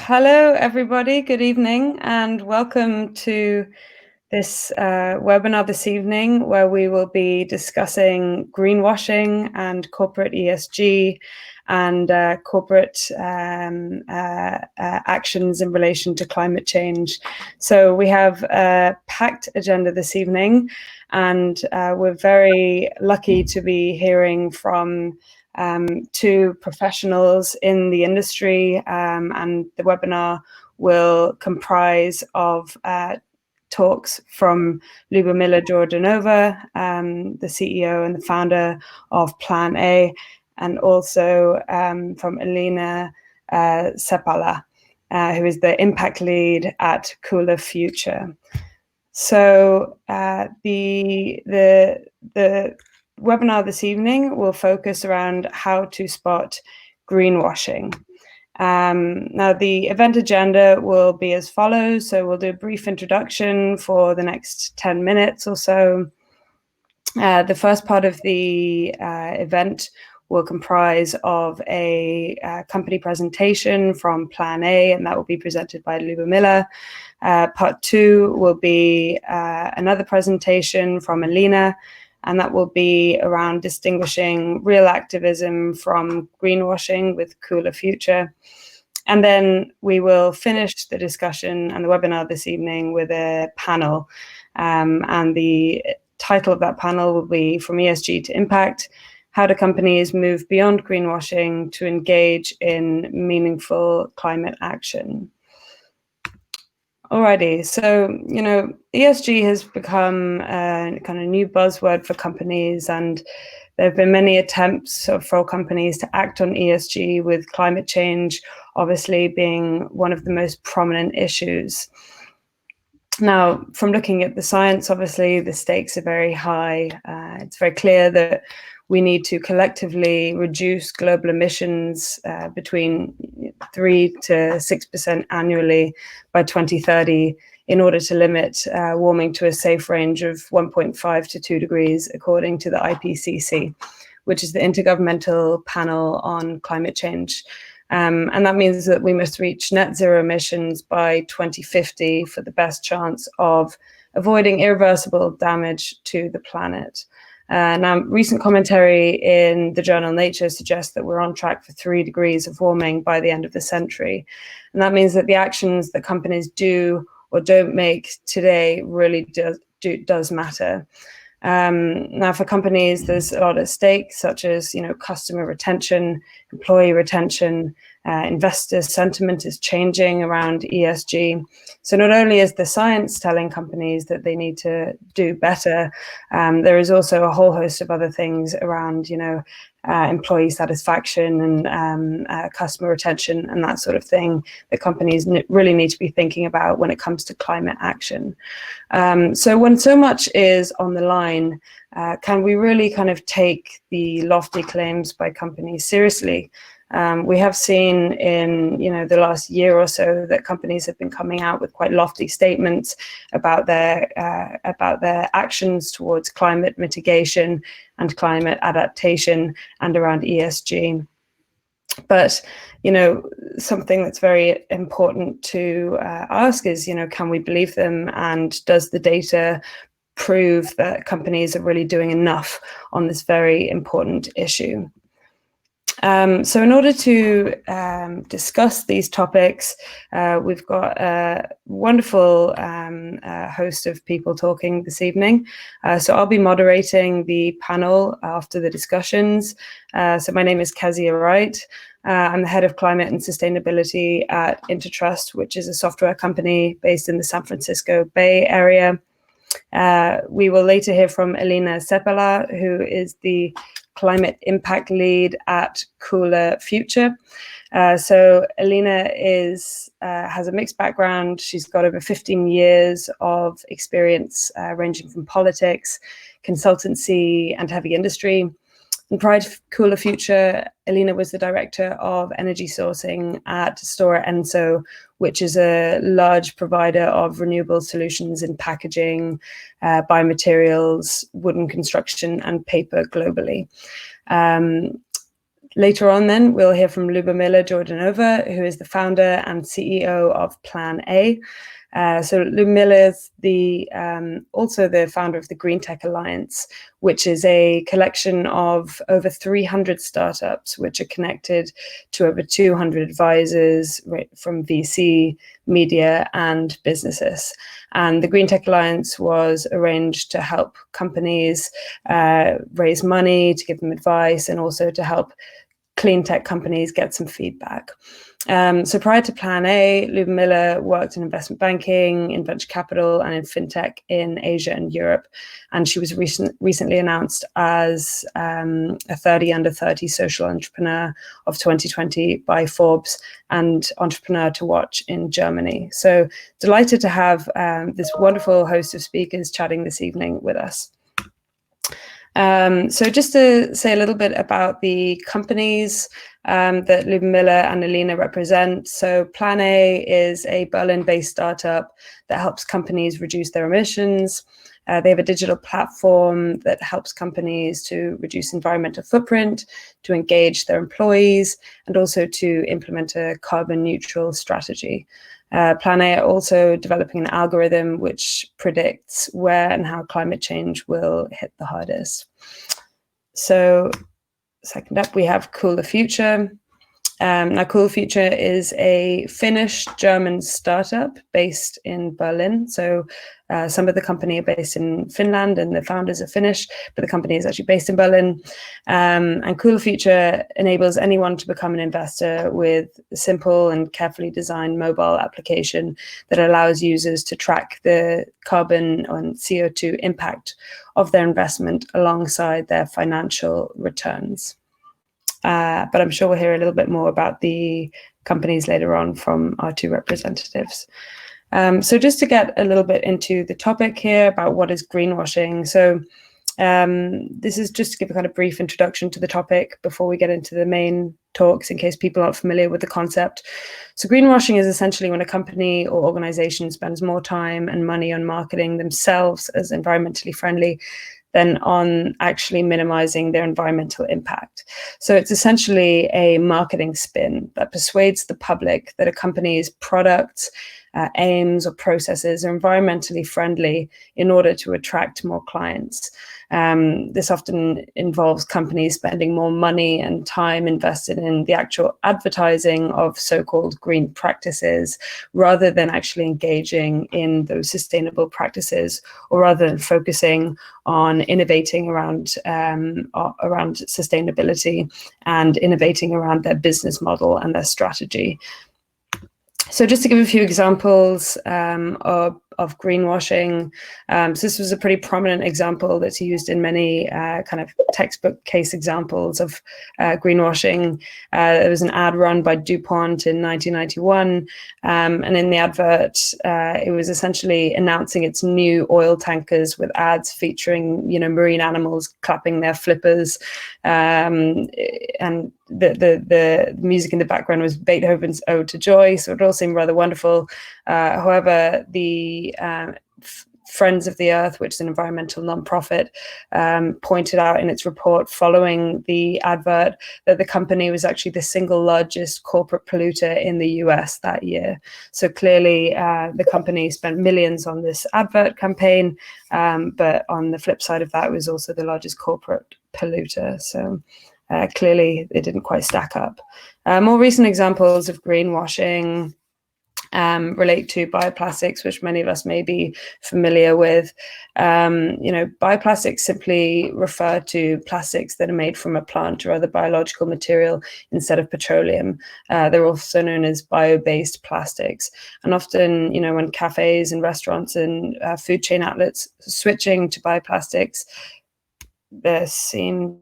Hello, everybody. Good evening, and welcome to this webinar this evening, where we will be discussing greenwashing and corporate ESG and corporate actions in relation to climate change. So we have a packed agenda this evening, and we're very lucky to be hearing from two professionals in the industry, and the webinar will comprise of talks from Lubomila Jordanova, the CEO and the founder of PlanA, and also from Elena Sepala, who is the impact lead at Cooler Future. So the webinar this evening will focus around how to spot greenwashing. Now, the event agenda will be as follows. So we'll do a brief introduction for the next 10 minutes or so. The first part of the event will comprise of a company presentation from PlanA, and that will be presented by Lubomila. Part two will be another presentation from Elena, and that will be around distinguishing real activism from greenwashing with Cooler Future. And then we will finish the discussion and the webinar this evening with a panel. And the title of that panel will be From ESG to Impact: How do companies move beyond greenwashing to engage in meaningful climate action? Alrighty, so, ESG has become a kind of new buzzword for companies, and there have been many attempts for companies to act on ESG, with climate change obviously being one of the most prominent issues. Now, from looking at the science, obviously the stakes are very high. It's very clear that we need to collectively reduce global emissions between 3 to 6% annually by 2030 in order to limit warming to a safe range of 1.5 to 2 degrees, according to the IPCC, which is the Intergovernmental Panel on Climate Change. And that means that we must reach net zero emissions by 2050 for the best chance of avoiding irreversible damage to the planet. Now, recent commentary in the journal Nature suggests that we're on track for 3 degrees of warming by the end of the century. And that means that the actions that companies do or don't make today really does matter. Now, for companies, there's a lot at stake, such as customer retention, employee retention. Investor sentiment is changing around ESG. So not only is the science telling companies that they need to do better, there is also a whole host of other things around, employee satisfaction and customer retention and that sort of thing that companies really need to be thinking about when it comes to climate action. So when so much is on the line, can we really kind of take the lofty claims by companies seriously? We have seen in the last year or so that companies have been coming out with quite lofty statements about their actions towards climate mitigation and climate adaptation and around ESG. But something that's very important to ask is, can we believe them, and does the data prove that companies are really doing enough on this very important issue? So in order to discuss these topics, we've got a wonderful host of people talking this evening. So I'll be moderating the panel after the discussions. So my name is Kezia Wright. I'm the head of climate and sustainability at Intertrust, which is a software company based in the San Francisco Bay Area. We will later hear from Elena Sepala, who is the climate impact lead at Cooler Future. So Elena has a mixed background. She's got over 15 years of experience ranging from politics, consultancy, and heavy industry. And prior to Cooler Future, Elena was the director of energy sourcing at Stora Enso, which is a large provider of renewable solutions in packaging, biomaterials, wooden construction, and paper globally. Later on then, we'll hear from Lubomila Jordanova, who is the founder and CEO of PlanA. So Lubomila is also the founder of the Green Tech Alliance, which is a collection of over 300 startups, which are connected to over 200 advisors from VC, media, and businesses. And the Green Tech Alliance was arranged to help companies raise money, to give them advice, and also to help clean tech companies get some feedback. So prior to PlanA, Lubomila worked in investment banking, in venture capital, and in fintech in Asia and Europe. And she was recently announced as a 30 under 30 social entrepreneur of 2020 by Forbes and Entrepreneur to Watch in Germany. So delighted to have this wonderful host of speakers chatting this evening with us. So just to say a little bit about the companies that Lubomila and Alina represent. So PlanA is a Berlin-based startup that helps companies reduce their emissions. They have a digital platform that helps companies to reduce environmental footprint, to engage their employees, and also to implement a carbon neutral strategy. PlanA are also developing an algorithm which predicts where and how climate change will hit the hardest. So second up, we have Cooler Future. Now, Cooler Future is a Finnish-German startup based in Berlin. So some of the company are based in Finland and the founders are Finnish, but the company is actually based in Berlin. And Cooler Future enables anyone to become an investor with a simple and carefully designed mobile application that allows users to track the carbon and CO2 impact of their investment alongside their financial returns. But I'm sure we'll hear a little bit more about the companies later on from our two representatives. So just to get a little bit into the topic here about what is greenwashing. So this is just to give a kind of brief introduction to the topic before we get into the main talks, in case people aren't familiar with the concept. So greenwashing is essentially when a company or organization spends more time and money on marketing themselves as environmentally friendly than on actually minimizing their environmental impact. So it's essentially a marketing spin that persuades the public that a company's products, aims, or processes are environmentally friendly in order to attract more clients. This often involves companies spending more money and time invested in the actual advertising of so-called green practices, rather than actually engaging in those sustainable practices, or rather than focusing on innovating around sustainability and innovating around their business model and their strategy. So just to give a few examples of greenwashing, so this was a pretty prominent example that's used in many kind of textbook case examples of greenwashing. There was an ad run by DuPont in 1991, and in the advert, it was essentially announcing its new oil tankers with ads featuring, marine animals clapping their flippers, and the music in the background was Beethoven's Ode to Joy, so it all seemed rather wonderful. However, the Friends of the Earth, which is an environmental nonprofit, pointed out in its report following the advert that the company was actually the single largest corporate polluter in the US that year. So clearly the company spent millions on this advert campaign, but on the flip side of that, it was also the largest corporate polluter. So clearly it didn't quite stack up. More recent examples of greenwashing relate to bioplastics, which many of us may be familiar with. Bioplastics simply refer to plastics that are made from a plant or other biological material instead of petroleum. They're also known as bio-based plastics. And often, when cafes and restaurants and food chain outlets switching to bioplastics, they're seen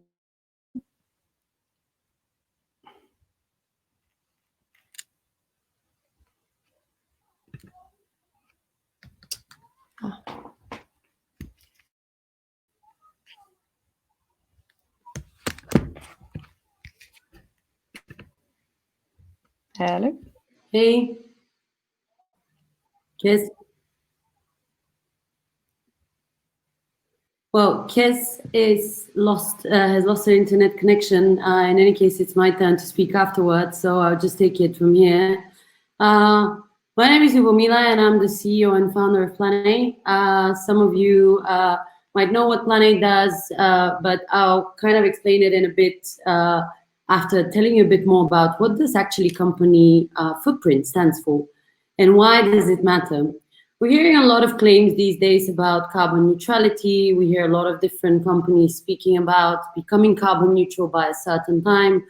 Hello. Hey. Yes. Well, Kez has lost her internet connection. In any case, it's my turn to speak afterwards, so I'll just take it from here. My name is Lubomila, and I'm the CEO and founder of PlanA. Some of you might know what PlanA does, but I'll kind of explain it in a bit after telling you a bit more about what this actually company footprint stands for and why does it matter. We're hearing a lot of claims these days about carbon neutrality. We hear a lot of different companies speaking about becoming carbon neutral by a certain time.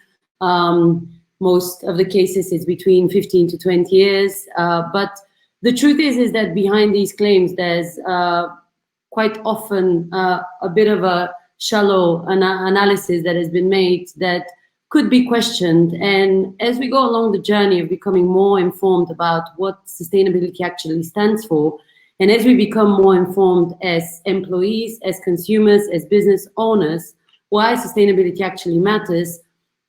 Most of the cases it's between 15 to 20 years. But the truth is that behind these claims, there's quite often a bit of a shallow analysis that has been made that could be questioned. And as we go along the journey of becoming more informed about what sustainability actually stands for, and as we become more informed as employees, as consumers, as business owners, why sustainability actually matters,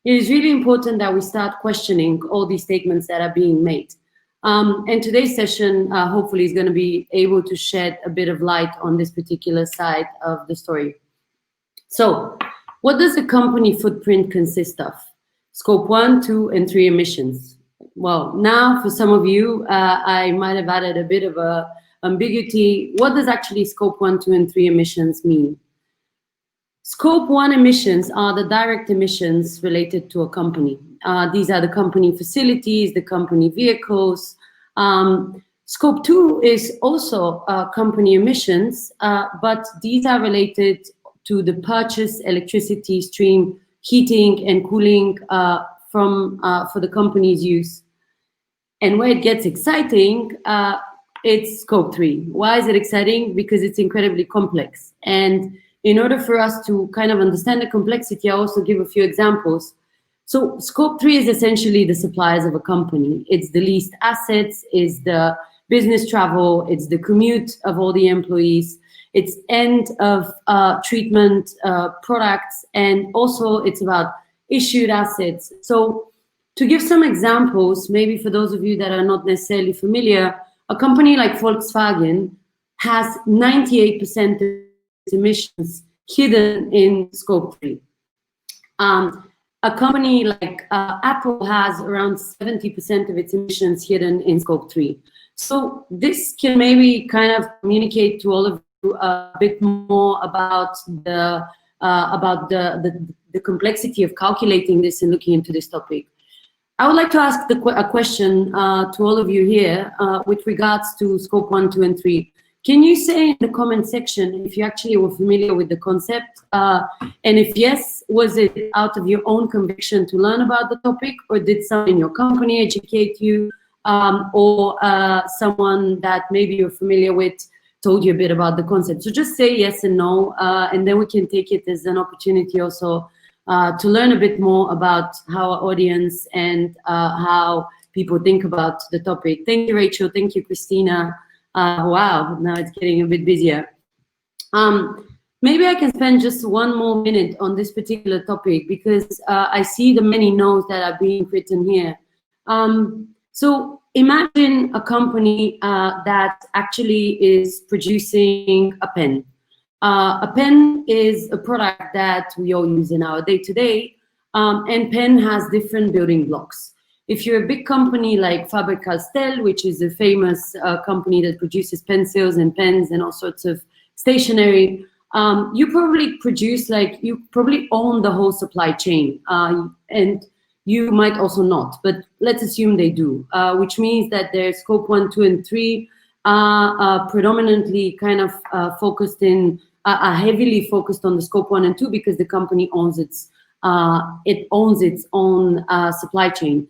it is really important that we start questioning all these statements that are being made. And today's session hopefully is going to be able to shed a bit of light on this particular side of the story. So, what does the company footprint consist of? Scope 1, 2, and 3 emissions. Well, now for some of you, I might have added a bit of a ambiguity. What does actually Scope 1, 2, and 3 emissions mean? Scope 1 emissions are the direct emissions related to a company. These are the company facilities, the company vehicles. Scope 2 is also company emissions, but these are related to the purchase electricity stream, heating and cooling for the company's use. And where it gets exciting, it's Scope 3. Why is it exciting? Because it's incredibly complex. And in order for us to kind of understand the complexity, I'll also give a few examples. So Scope 3 is essentially the suppliers of a company. It's the leased assets, it's the business travel, it's the commute of all the employees, it's end of treatment products, and also it's about issued assets. So to give some examples, maybe for those of you that are not necessarily familiar, a company like Volkswagen has 98% of its emissions hidden in Scope 3. A company like Apple has around 70% of its emissions hidden in Scope 3. So this can maybe kind of communicate to all of you a bit more about the complexity of calculating this and looking into this topic. I would like to ask a question to all of you here with regards to Scope 1, 2, and 3. Can you say in the comment section if you actually were familiar with the concept? And if yes, was it out of your own conviction to learn about the topic, or did someone in your company educate you, or someone that maybe you're familiar with told you a bit about the concept? So just say yes and no, and then we can take it as an opportunity also to learn a bit more about how our audience and how people think about the topic. Thank you, Rachel. Thank you, Christina. Wow, now it's getting a bit busier. Maybe I can spend just one more minute on this particular topic because I see the many no's that are being written here. So imagine a company that actually is producing a pen. A pen is a product that we all use in our day-to-day, and pen has different building blocks. If you're a big company like Faber-Castell, which is a famous company that produces pencils and pens and all sorts of stationery, you probably you probably own the whole supply chain, and you might also not, but let's assume they do, which means that their Scope 1, 2, and 3 are predominantly kind of focused in, are heavily focused on the Scope 1 and 2 because the company owns its own supply chain.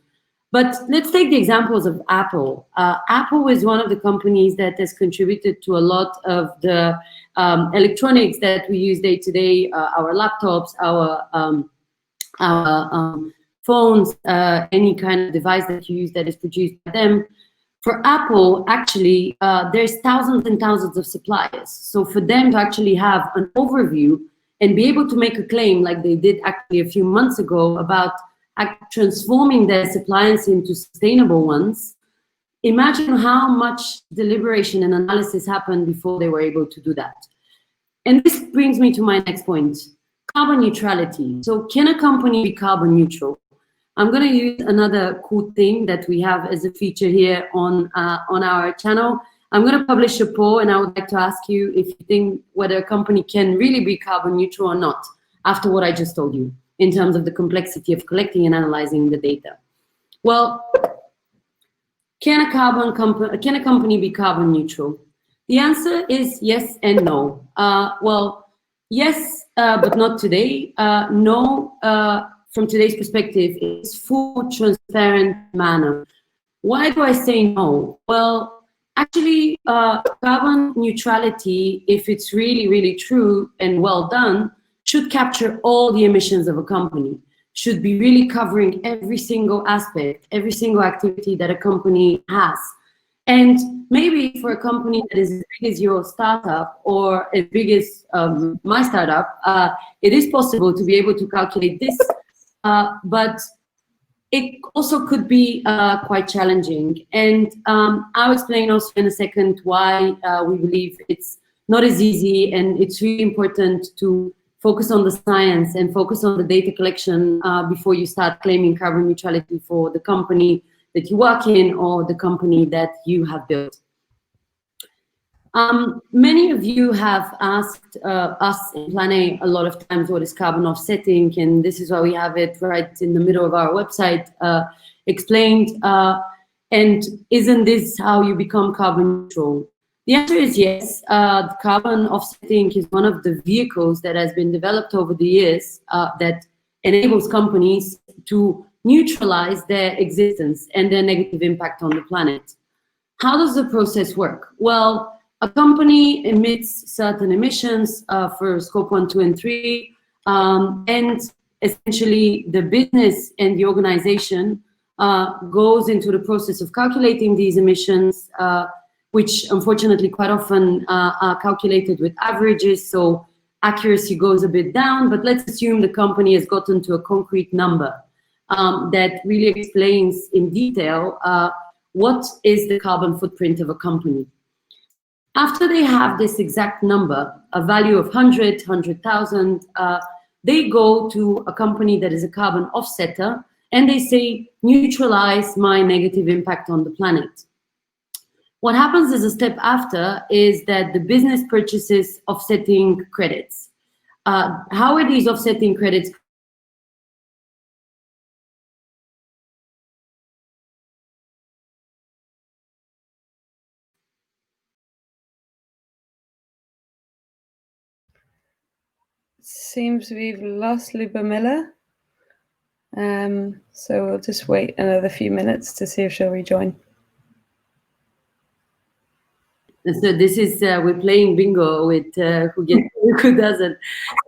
But let's take the examples of Apple. Apple is one of the companies that has contributed to a lot of the electronics that we use day to day, our laptops, our phones, any kind of device that you use that is produced by them. For Apple, actually, there's thousands and thousands of suppliers. So for them to actually have an overview and be able to make a claim like they did actually a few months ago about transforming their suppliers into sustainable ones, imagine how much deliberation and analysis happened before they were able to do that. And this brings me to my next point, carbon neutrality. So can a company be carbon neutral? I'm going to use another cool thing that we have as a feature here on our channel. I'm going to publish a poll, and I would like to ask you if you think whether a company can really be carbon neutral or not after what I just told you in terms of the complexity of collecting and analyzing the data. Well, can a company be carbon neutral? The answer is yes and no. Well, yes, but not today. No, from today's perspective, it's full, transparent manner. Why do I say no? Well, actually, carbon neutrality, if it's really, really true and well done, should capture all the emissions of a company, should be really covering every single aspect, every single activity that a company has. And maybe for a company that is as big as your startup or as big as my startup, it is possible to be able to calculate this, but it also could be quite challenging. And I'll explain also in a second why we believe it's not as easy, and it's really important to focus on the science and focus on the data collection before you start claiming carbon neutrality for the company that you work in or the company that you have built. Many of you have asked us in PlanA a lot of times what is carbon offsetting, and this is why we have it right in the middle of our website explained. And isn't this how you become carbon neutral? The answer is yes. Carbon offsetting is one of the vehicles that has been developed over the years that enables companies to neutralize their existence and their negative impact on the planet. How does the process work? Well, a company emits certain emissions for scope 1, 2, and 3, and essentially the business and the organization goes into the process of calculating these emissions, which unfortunately quite often are calculated with averages, so accuracy goes a bit down, but let's assume the company has gotten to a concrete number that really explains in detail what is the carbon footprint of a company. After they have this exact number, a value of 100, 100,000, they go to a company that is a carbon offsetter, and they say, neutralize my negative impact on the planet. What happens as a step after is that the business purchases offsetting credits. How are these offsetting credits? Seems we've lost Lubomila. So we'll just wait another few minutes to see if she'll rejoin. So this is, we're playing bingo with who gets who doesn't.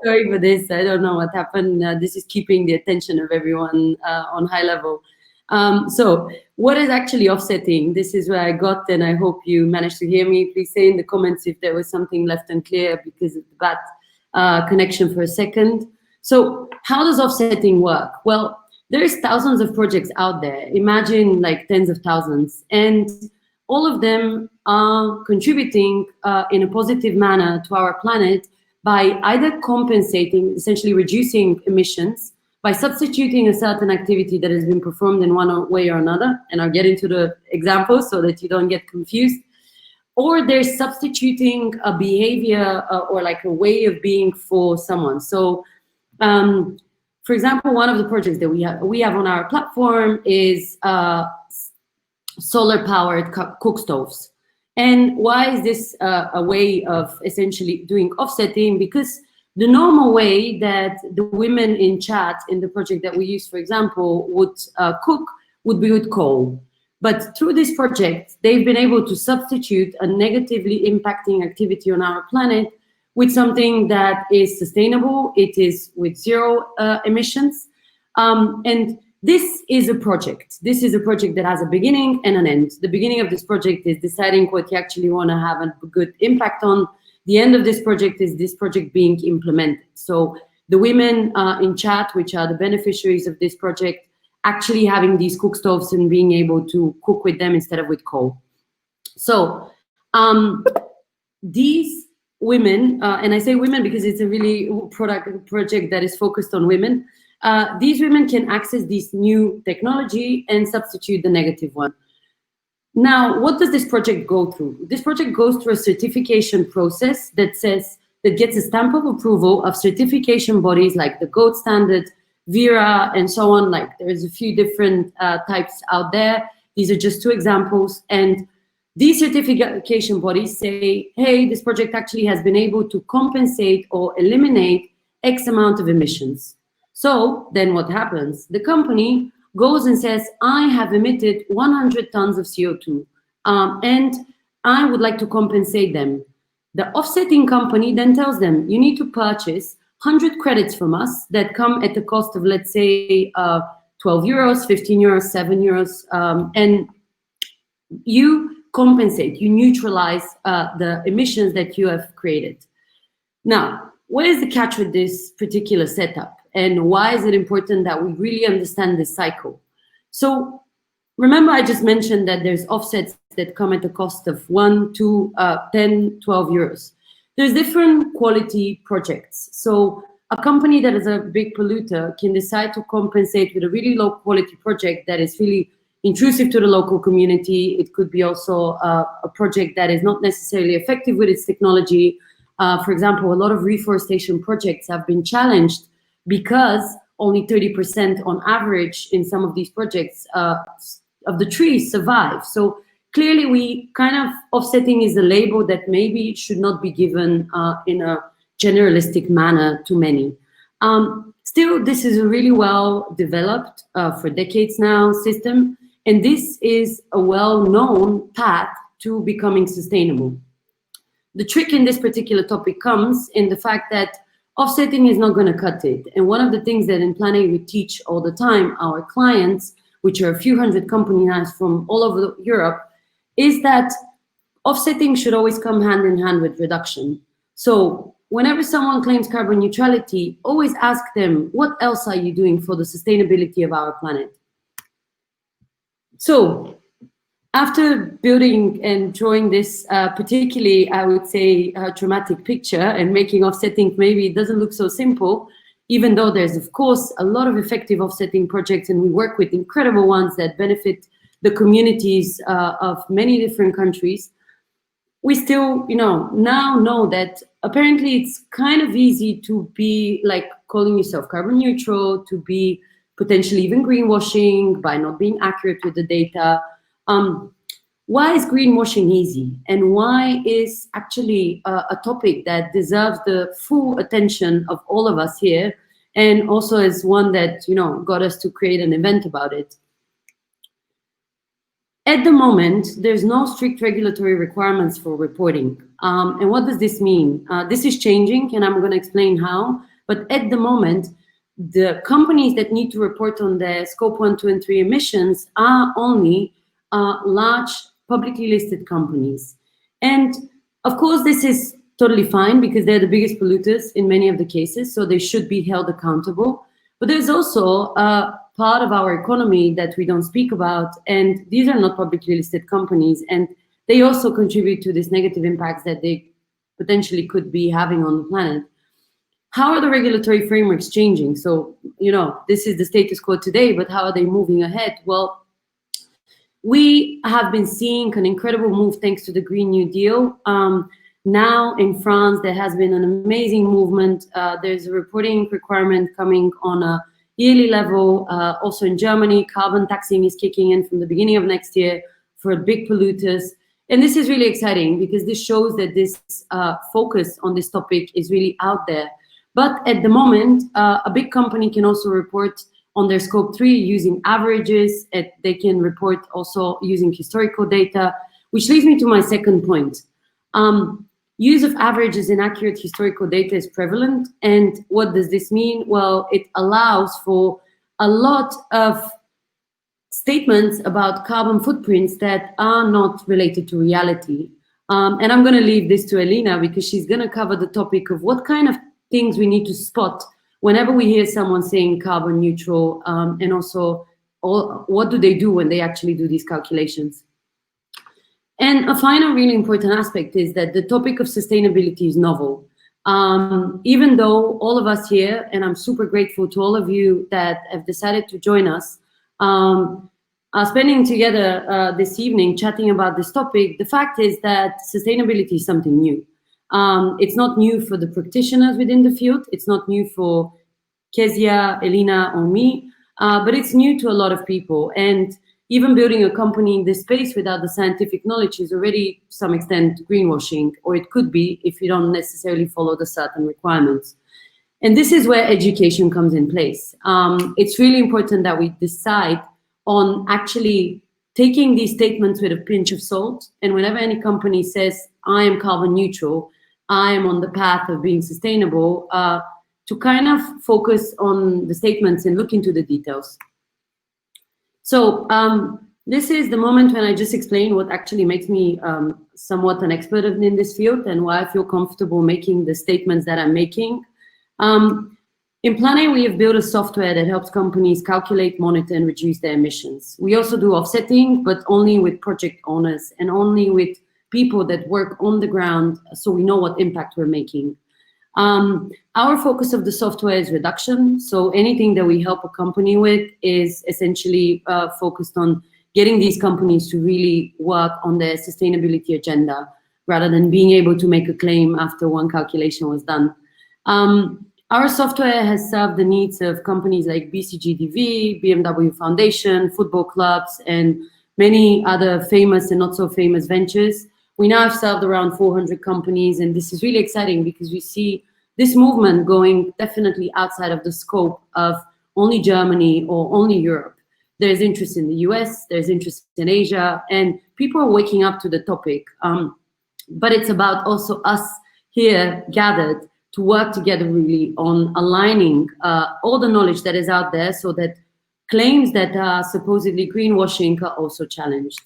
Sorry for this, I don't know what happened. This is keeping the attention of everyone on high level. So what is actually offsetting? This is where I got, and I hope you managed to hear me. Please say in the comments if there was something left unclear because of the bad connection for a second. So how does offsetting work? Well, there's thousands of projects out there. Imagine like tens of thousands, and all of them are contributing in a positive manner to our planet by either compensating, essentially reducing emissions, by substituting a certain activity that has been performed in one way or another, and I'll get into the examples so that you don't get confused, or they're substituting a behavior or like a way of being for someone. So, for example, one of the projects that we have on our platform is solar-powered cook stoves. And why is this a way of essentially doing offsetting? Because the normal way that the women in chat in the project that we use, for example, would cook would be with coal. But through this project, they've been able to substitute a negatively impacting activity on our planet with something that is sustainable. It is with zero emissions. And this is a project. This is a project that has a beginning and an end. The beginning of this project is deciding what you actually want to have a good impact on. The end of this project is this project being implemented. So the women in chat, which are the beneficiaries of this project, actually having these cook stoves and being able to cook with them instead of with coal. So these women, and I say women because it's a really project that is focused on women. These women can access this new technology and substitute the negative one. Now, what does this project go through? This project goes through a certification process that gets a stamp of approval of certification bodies like the Gold Standard, Vera, and so on. Like, there's a few different types out there. These are just two examples. And these certification bodies say, hey, this project actually has been able to compensate or eliminate X amount of emissions. So then what happens? The company goes and says, I have emitted 100 tons of CO2, and I would like to compensate them. The offsetting company then tells them, you need to purchase 100 credits from us that come at the cost of, let's say, 12 euros, 15 euros, 7 euros, and you compensate, you neutralize the emissions that you have created. Now, what is the catch with this particular setup? And why is it important that we really understand this cycle? So remember, I just mentioned that there's offsets that come at the cost of 1, 2, 10, 12 euros. There's different quality projects. So a company that is a big polluter can decide to compensate with a really low quality project that is really intrusive to the local community. It could be also a project that is not necessarily effective with its technology. For example, a lot of reforestation projects have been challenged because only 30% on average in some of these projects of the trees survive. So clearly we kind of, offsetting is a label that maybe should not be given in a generalistic manner to many. Still, this is a really well developed for decades now system, and this is a well-known path to becoming sustainable. The trick in this particular topic comes in the fact that offsetting is not going to cut it. And one of the things that in PlanA we teach all the time our clients, which are a few hundred companies from all over Europe, is that offsetting should always come hand in hand with reduction. So whenever someone claims carbon neutrality, always ask them, what else are you doing for the sustainability of our planet? So after building and drawing this particularly, I would say, dramatic picture and making offsetting maybe it doesn't look so simple, even though there's, of course, a lot of effective offsetting projects, and we work with incredible ones that benefit the communities of many different countries, we still, now know that apparently it's kind of easy to be like calling yourself carbon neutral, to be potentially even greenwashing by not being accurate with the data. Why is greenwashing easy? And why is actually a topic that deserves the full attention of all of us here, and also is one that, got us to create an event about it? At the moment, there's no strict regulatory requirements for reporting. And what does this mean? This is changing, and I'm going to explain how. But at the moment, the companies that need to report on their scope 1, 2, and 3 emissions are only large publicly listed companies. And of course, this is totally fine because they're the biggest polluters in many of the cases, so they should be held accountable. But there's also a part of our economy that we don't speak about, and these are not publicly listed companies, and they also contribute to these negative impacts that they potentially could be having on the planet. How are the regulatory frameworks changing? So, this is the status quo today, but how are they moving ahead? Well, we have been seeing an incredible move thanks to the Green New Deal. Now in France, there has been an amazing movement. There's a reporting requirement coming on a yearly level. Also in Germany, carbon taxing is kicking in from the beginning of next year for big polluters. And this is really exciting because this shows that this focus on this topic is really out there. But at the moment, a big company can also report on their scope 3 using averages. They can report also using historical data, which leads me to my second point. Use of averages in accurate historical data is prevalent. And what does this mean? Well, it allows for a lot of statements about carbon footprints that are not related to reality. And I'm going to leave this to Elena because she's going to cover the topic of what kind of things we need to spot whenever we hear someone saying carbon neutral, and also what do they do when they actually do these calculations. And a final really important aspect is that the topic of sustainability is novel. Even though all of us here, and I'm super grateful to all of you that have decided to join us, are spending together this evening chatting about this topic, the fact is that sustainability is something new. It's not new for the practitioners within the field. It's not new for Kezia, Elina, or me, but it's new to a lot of people. And even building a company in this space without the scientific knowledge is already, to some extent, greenwashing, or it could be if you don't necessarily follow the certain requirements. And this is where education comes in place. It's really important that we decide on actually taking these statements with a pinch of salt. And whenever any company says, I am carbon neutral, I am on the path of being sustainable, to kind of focus on the statements and look into the details. So this is the moment when I just explain what actually makes me somewhat an expert in this field and why I feel comfortable making the statements that I'm making. In PlanA, we have built a software that helps companies calculate, monitor, and reduce their emissions. We also do offsetting, but only with project owners and only with people that work on the ground, so we know what impact we're making. Our focus of the software is reduction. So anything that we help a company with is essentially focused on getting these companies to really work on their sustainability agenda rather than being able to make a claim after one calculation was done. Our software has served the needs of companies like BCGDV, BMW Foundation, football clubs, and many other famous and not so famous ventures. We now have served around 400 companies, and this is really exciting because we see this movement going definitely outside of the scope of only Germany or only Europe. There's interest in the US, there's interest in Asia, and people are waking up to the topic. But it's about also us here gathered to work together really on aligning all the knowledge that is out there so that claims that are supposedly greenwashing are also challenged.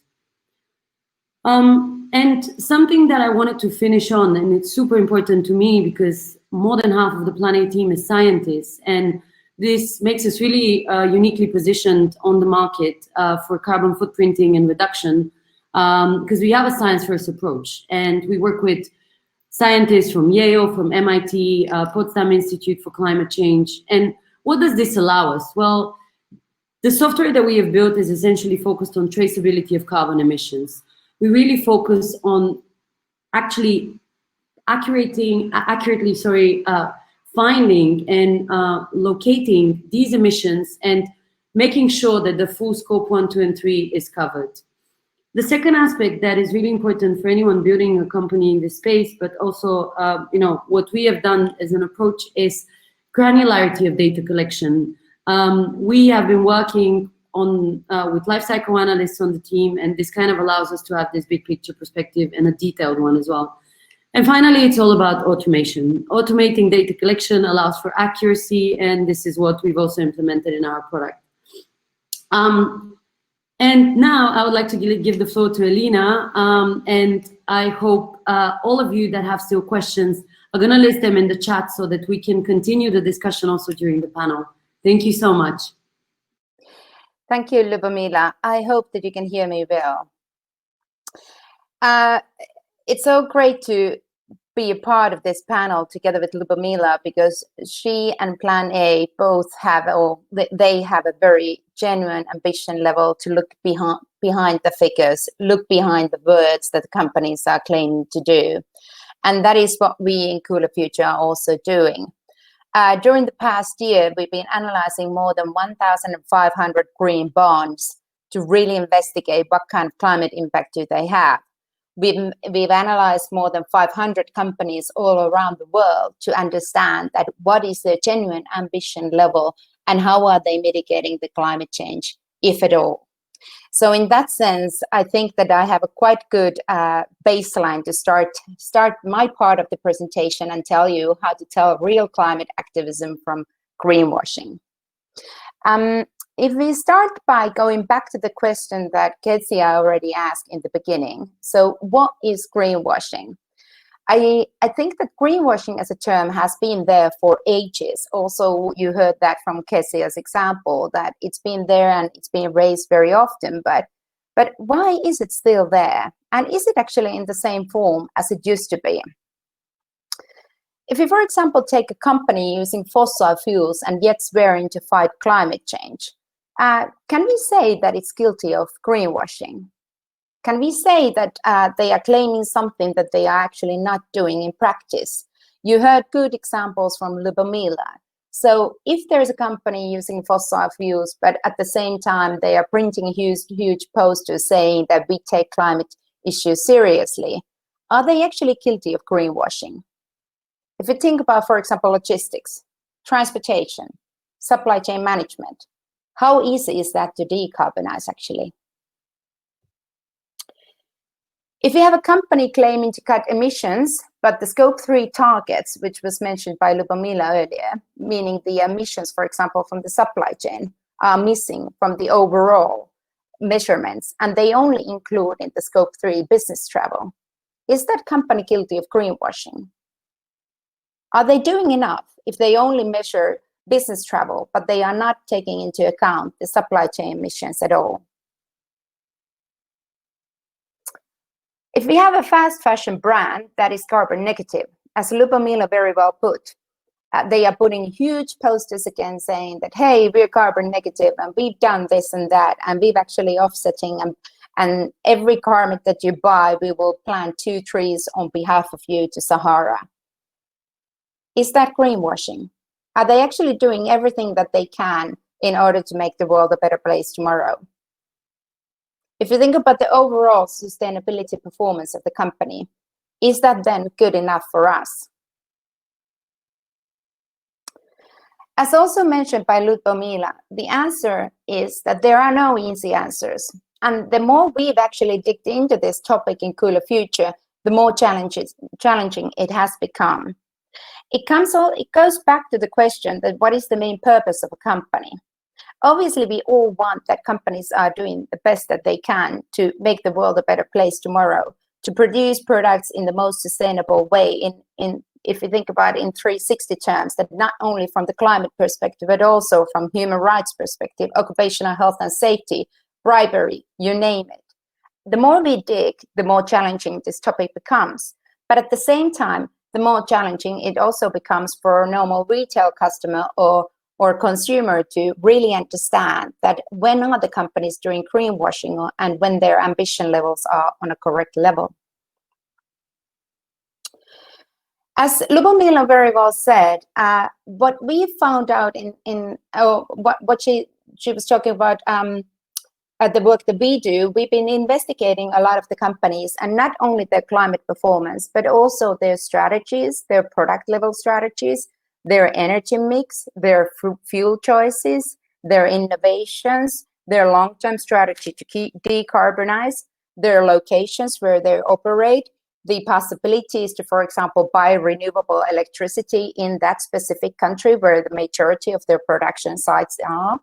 And something that I wanted to finish on, and it's super important to me because more than half of the PlanA team is scientists, and this makes us really uniquely positioned on the market for carbon footprinting and reduction because we have a science-first approach, and we work with scientists from Yale, from MIT, Potsdam Institute for Climate Change. And what does this allow us? Well, the software that we have built is essentially focused on traceability of carbon emissions. We really focus on actually accurately finding and locating these emissions and making sure that the full scope 1, 2, and 3 is covered. The second aspect that is really important for anyone building a company in this space, but also, what we have done as an approach is granularity of data collection. We have been working on with life cycle analysts on the team, and this kind of allows us to have this big picture perspective and a detailed one as well. And finally, it's all about automation. Automating data collection allows for accuracy, and this is what we've also implemented in our product. And now I would like to give the floor to Elina, and I hope all of you that have still questions are going to list them in the chat so that we can continue the discussion also during the panel. Thank you so much. Thank you, Lubomila. I hope that you can hear me well. It's so great to be a part of this panel together with Lubomila because she and PlanA both have, they have a very genuine ambition level to look behind the figures, look behind the words that companies are claiming to do. And that is what we in Cooler Future are also doing. During the past year, we've been analyzing more than 1,500 green bonds to really investigate what kind of climate impact do they have. We've analyzed more than 500 companies all around the world to understand that what is their genuine ambition level and how are they mitigating the climate change, if at all. So in that sense, I think that I have a quite good baseline to start my part of the presentation and tell you how to tell real climate activism from greenwashing. If we start by going back to the question that Kezia already asked in the beginning, so what is greenwashing? I think that greenwashing as a term has been there for ages. Also, you heard that from Kezia's example, that it's been there and it's been raised very often, but But why is it still there? And is it actually in the same form as it used to be? If we, for example, take a company using fossil fuels and yet swearing to fight climate change, can we say that it's guilty of greenwashing? Can we say that they are claiming something that they are actually not doing in practice? You heard good examples from Lubomila. So if there's a company using fossil fuels, but at the same time they are printing huge posters saying that we take climate issues seriously, are they actually guilty of greenwashing? If you think about, for example, logistics, transportation, supply chain management, how easy is that to decarbonize actually? If you have a company claiming to cut emissions, but the scope 3 targets, which was mentioned by Lubomila earlier, meaning the emissions, for example, from the supply chain, are missing from the overall measurements, and they only include in the scope 3 business travel, is that company guilty of greenwashing? Are they doing enough if they only measure business travel, but they are not taking into account the supply chain emissions at all? If we have a fast fashion brand that is carbon negative, as Lubomila very well put, they are putting huge posters again saying that, hey, we're carbon negative and we've done this and that, and we've actually offsetting, and every garment that you buy, we will plant 2 trees on behalf of you to Sahara. Is that greenwashing? Are they actually doing everything that they can in order to make the world a better place tomorrow? If you think about the overall sustainability performance of the company, is that then good enough for us? As also mentioned by Lubomila, the answer is that there are no easy answers. And the more we've actually digged into this topic in Cooler Future, the more challenging it has become. It goes back to the question that what is the main purpose of a company? Obviously, we all want that companies are doing the best that they can to make the world a better place tomorrow, to produce products in the most sustainable way, if you think about it in 360 terms, that not only from the climate perspective, but also from human rights perspective, occupational health and safety, bribery, you name it. The more we dig, the more challenging this topic becomes. But at the same time, the more challenging it also becomes for a normal retail customer or consumer to really understand that when are the companies doing greenwashing and when their ambition levels are on a correct level. As Lubomila very well said, what we found out what she was talking about at the work that we do, we've been investigating a lot of the companies, and not only their climate performance, but also their strategies, their product level strategies, their energy mix, their fuel choices, their innovations, their long-term strategy to decarbonize, their locations where they operate, the possibilities to, for example, buy renewable electricity in that specific country where the majority of their production sites are.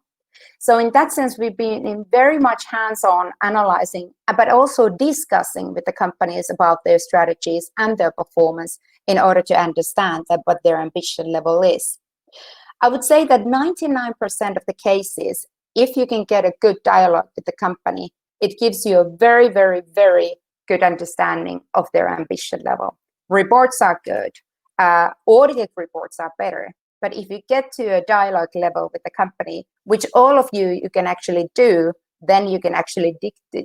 So in that sense, we've been very much hands-on analyzing, but also discussing with the companies about their strategies and their performance in order to understand that what their ambition level is. I would say that 99% of the cases, if you can get a good dialogue with the company, it gives you a very, very, very good understanding of their ambition level. Reports are good. Audited reports are better. But if you get to a dialogue level with the company, which all of you can actually do, then you can actually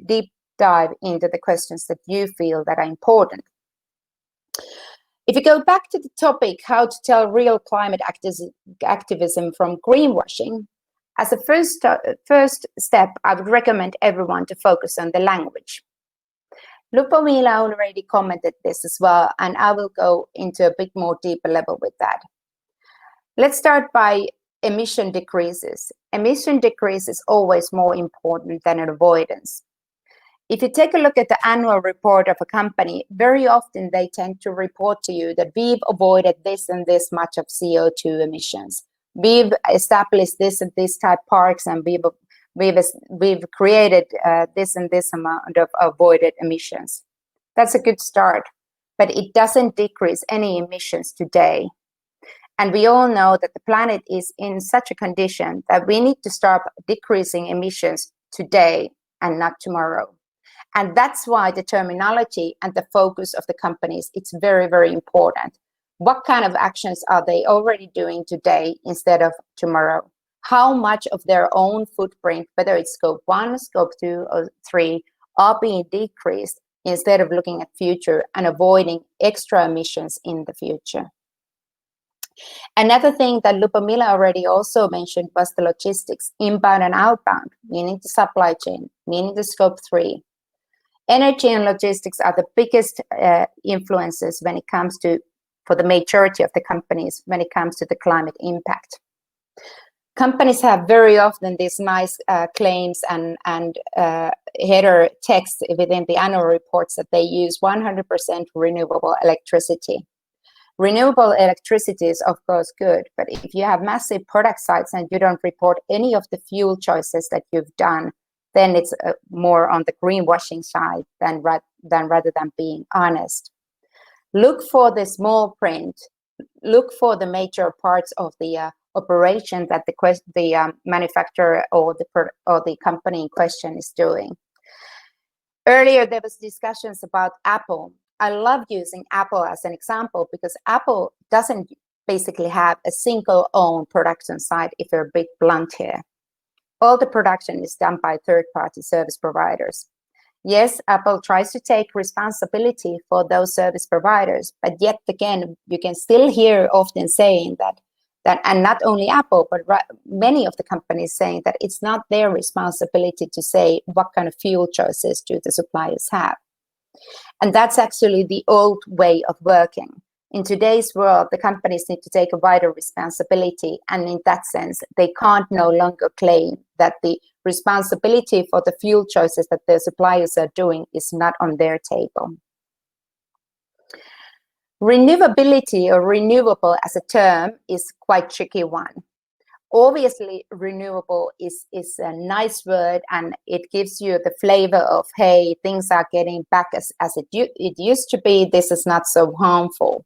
deep dive into the questions that you feel that are important. If you go back to the topic, how to tell real climate activism from greenwashing, as a first step, I would recommend everyone to focus on the language. Lubomila already commented this as well, and I will go into a bit more deeper level with that. Let's start by emission decreases. Emission decrease is always more important than avoidance. If you take a look at the annual report of a company, very often they tend to report to you that we've avoided this and this much of CO2 emissions. We've established this and this type parks, and we've created this and this amount of avoided emissions. That's a good start, but it doesn't decrease any emissions today. And we all know that the planet is in such a condition that we need to start decreasing emissions today and not tomorrow. And that's why the terminology and the focus of the companies, it's very, very important. What kind of actions are they already doing today instead of tomorrow? How much of their own footprint, whether it's scope 1, scope 2, or 3, are being decreased instead of looking at future and avoiding extra emissions in the future. Another thing that Lubomila already also mentioned was the logistics, inbound and outbound, meaning the supply chain, meaning the scope 3. Energy and logistics are the biggest influences when it comes to, for the majority of the companies, when it comes to the climate impact. Companies have very often these nice claims and header text within the annual reports that they use 100% renewable electricity. Renewable electricity is of course good, but if you have massive product sites and you don't report any of the fuel choices that you've done, then it's more on the greenwashing side than rather than being honest. Look for the small print. Look for the major parts of the operation that the manufacturer or the company in question is doing. Earlier, there was discussions about Apple. I love using Apple as an example because Apple doesn't basically have a single own production site, if you're a bit blunt here. All the production is done by third-party service providers. Yes, Apple tries to take responsibility for those service providers, but yet again, you can still hear often saying that and not only Apple, but many of the companies saying that it's not their responsibility to say what kind of fuel choices do the suppliers have. And that's actually the old way of working. In today's world, the companies need to take a wider responsibility. And in that sense, they can't no longer claim that the responsibility for the fuel choices that their suppliers are doing is not on their table. Renewability or renewable as a term is quite tricky one. Obviously, renewable is a nice word and it gives you the flavor of, hey, things are getting back as it used to be. This is not so harmful.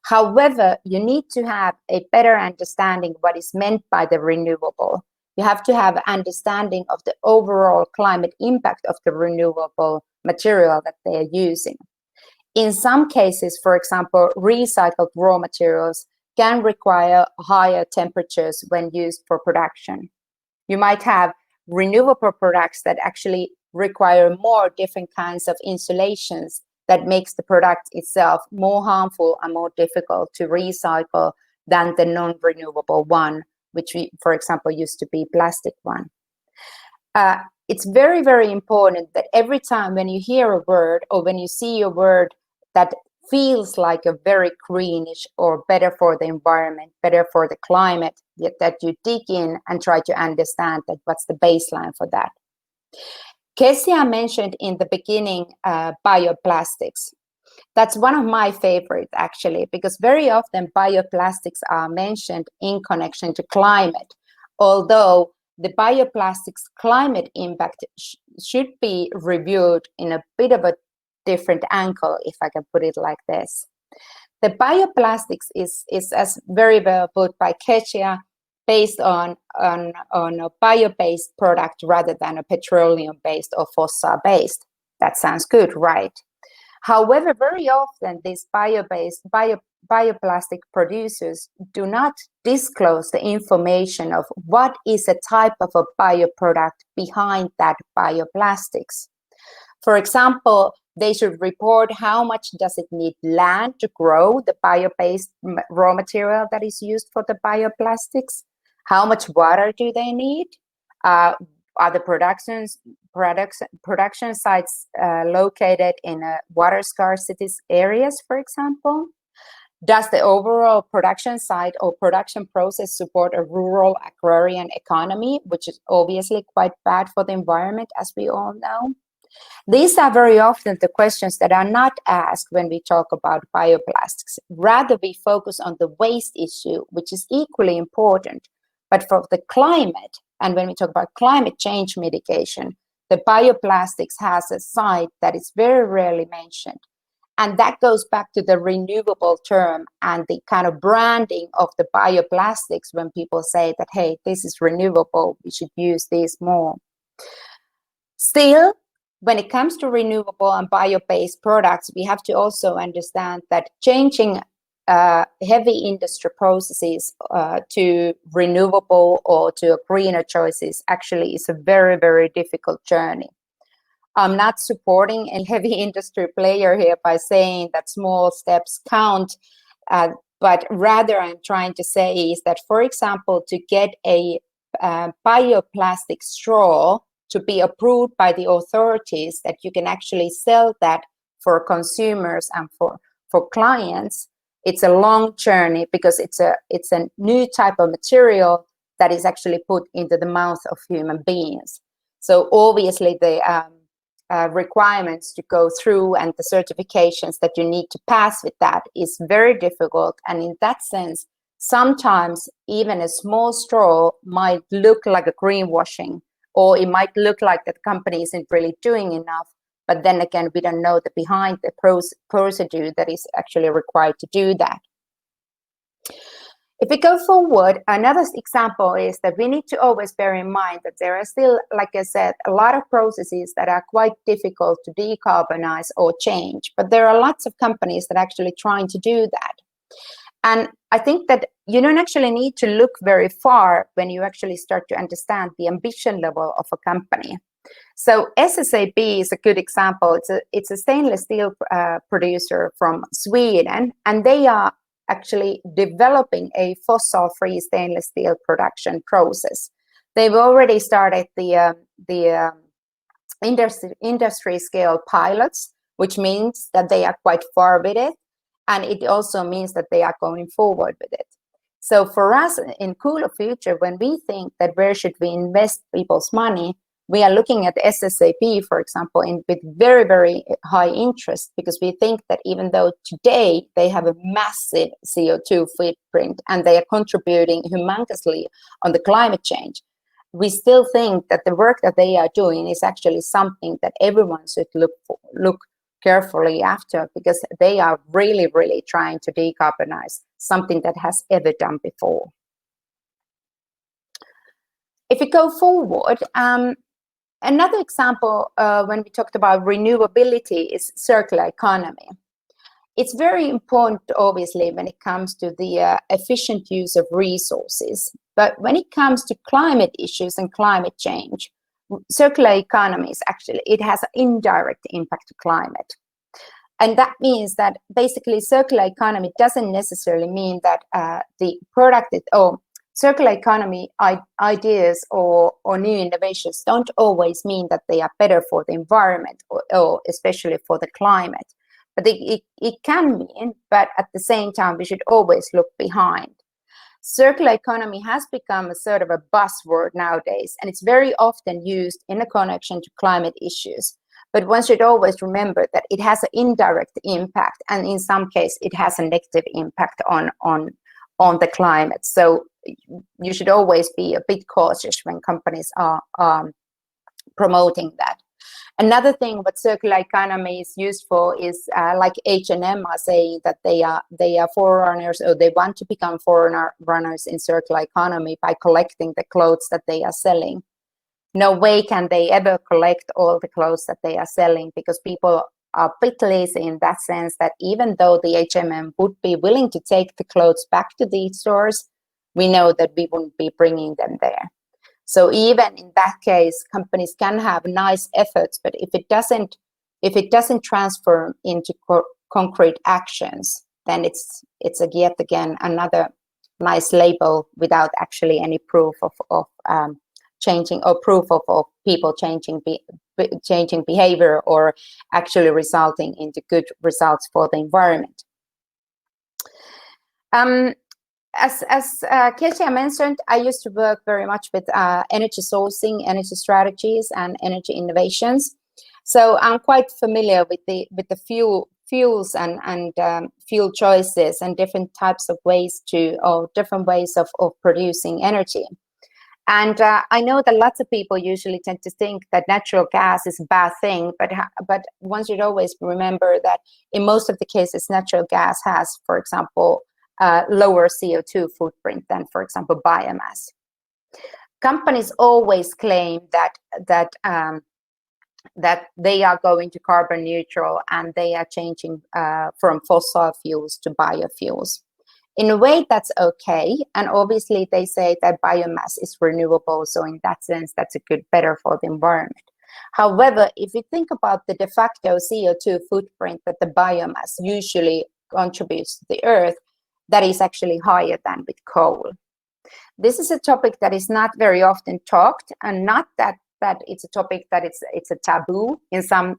However, you need to have a better understanding what is meant by the renewable. You have to have an understanding of the overall climate impact of the renewable material that they are using. In some cases, for example, recycled raw materials can require higher temperatures when used for production. You might have renewable products that actually require more different kinds of insulations that makes the product itself more harmful and more difficult to recycle than the non-renewable one, which for example, used to be plastic one. It's very, very important that every time when you hear a word or when you see a word that feels like a very greenish or better for the environment, better for the climate, that you dig in and try to understand that what's the baseline for that. Kezia mentioned in the beginning bioplastics. That's one of my favorites actually, because very often bioplastics are mentioned in connection to climate, although the bioplastics climate impact should be reviewed in a bit of a different angle, if I can put it like this. The bioplastics is as very well put by Kezia, based on a bio-based product rather than a petroleum-based or fossil-based. That sounds good, right? However, very often these bioplastic producers do not disclose the information of what is a type of a bioproduct behind that bioplastics. For example, they should report how much does it need land to grow the bio-based raw material that is used for the bioplastics. How much water do they need? Are the production sites located in water scarcity areas, for example? Does the overall production site or production process support a rural agrarian economy, which is obviously quite bad for the environment, as we all know? These are very often the questions that are not asked when we talk about bioplastics. Rather, we focus on the waste issue, which is equally important. But for the climate, and when we talk about climate change mitigation, the bioplastics has a side that is very rarely mentioned. And that goes back to the renewable term and the kind of branding of the bioplastics when people say that, hey, this is renewable, we should use this more. Still, when it comes to renewable and bio-based products, we have to also understand that changing heavy industry processes to renewable or to greener choices actually is a very, very difficult journey. I'm not supporting a heavy industry player here by saying that small steps count, but rather I'm trying to say is that, for example, to get a bioplastic straw to be approved by the authorities, that you can actually sell that for consumers and for clients, it's a long journey because it's a new type of material that is actually put into the mouth of human beings. So obviously the requirements to go through and the certifications that you need to pass with that is very difficult. And in that sense, sometimes even a small straw might look like a greenwashing, or it might look like that company isn't really doing enough. But then again, we don't know the behind the procedure that is actually required to do that. If we go forward, another example is that we need to always bear in mind that there are still, like I said, a lot of processes that are quite difficult to decarbonize or change. But there are lots of companies that are actually trying to do that. And I think that you don't actually need to look very far when you actually start to understand the ambition level of a company. So SSAB is a good example. It's a stainless steel producer from Sweden, and they are actually developing a fossil-free stainless steel production process. They've already started the industry scale pilots, which means that they are quite far with it. And it also means that they are going forward with it. So for us in Cooler Future, when we think that where should we invest people's money, we are looking at SSAB, for example, with very, very high interest, because we think that even though today they have a massive CO2 footprint and they are contributing humongously on the climate change, we still think that the work that they are doing is actually something that everyone should look carefully after, because they are really, really trying to decarbonize something that has ever done before. If we go forward, another example when we talked about renewability is circular economy. It's very important, obviously, when it comes to the efficient use of resources. But when it comes to climate issues and climate change, circular economy is actually, it has an indirect impact to climate. And that means that basically circular economy doesn't necessarily mean that the product or circular economy ideas or new innovations don't always mean that they are better for the environment or especially for the climate. But it can mean, but at the same time, we should always look behind. Circular economy has become a sort of a buzzword nowadays, and it's very often used in a connection to climate issues. But one should always remember that it has an indirect impact, and in some cases, it has a negative impact on the climate. So you should always be a bit cautious when companies are promoting that. Another thing what circular economy is used for is like H&M are saying that they are forerunners, or they want to become forerunners in circular economy by collecting the clothes that they are selling. No way can they ever collect all the clothes that they are selling, because people are a bit lazy in that sense that even though the H&M would be willing to take the clothes back to these stores, we know that we wouldn't be bringing them there. So even in that case, companies can have nice efforts, but if it doesn't transform into concrete actions, then it's yet again another nice label without actually any proof of changing, or proof of people changing behavior, or actually resulting into good results for the environment. As Kezia mentioned, I used to work very much with energy sourcing, energy strategies, and energy innovations. So I'm quite familiar with the fuels and fuel choices and different types of ways different ways of producing energy. And I know that lots of people usually tend to think that natural gas is a bad thing, but one should always remember that in most of the cases, natural gas has, for example, lower CO2 footprint than, for example, biomass. Companies always claim that that they are going to carbon neutral and they are changing from fossil fuels to biofuels. In a way, that's okay. And obviously, they say that biomass is renewable. So in that sense, that's a good, better for the environment. However, if you think about the de facto CO2 footprint that the biomass usually contributes to the Earth, that is actually higher than with coal. This is a topic that is not very often talked, and not that it's a topic that it's a taboo in some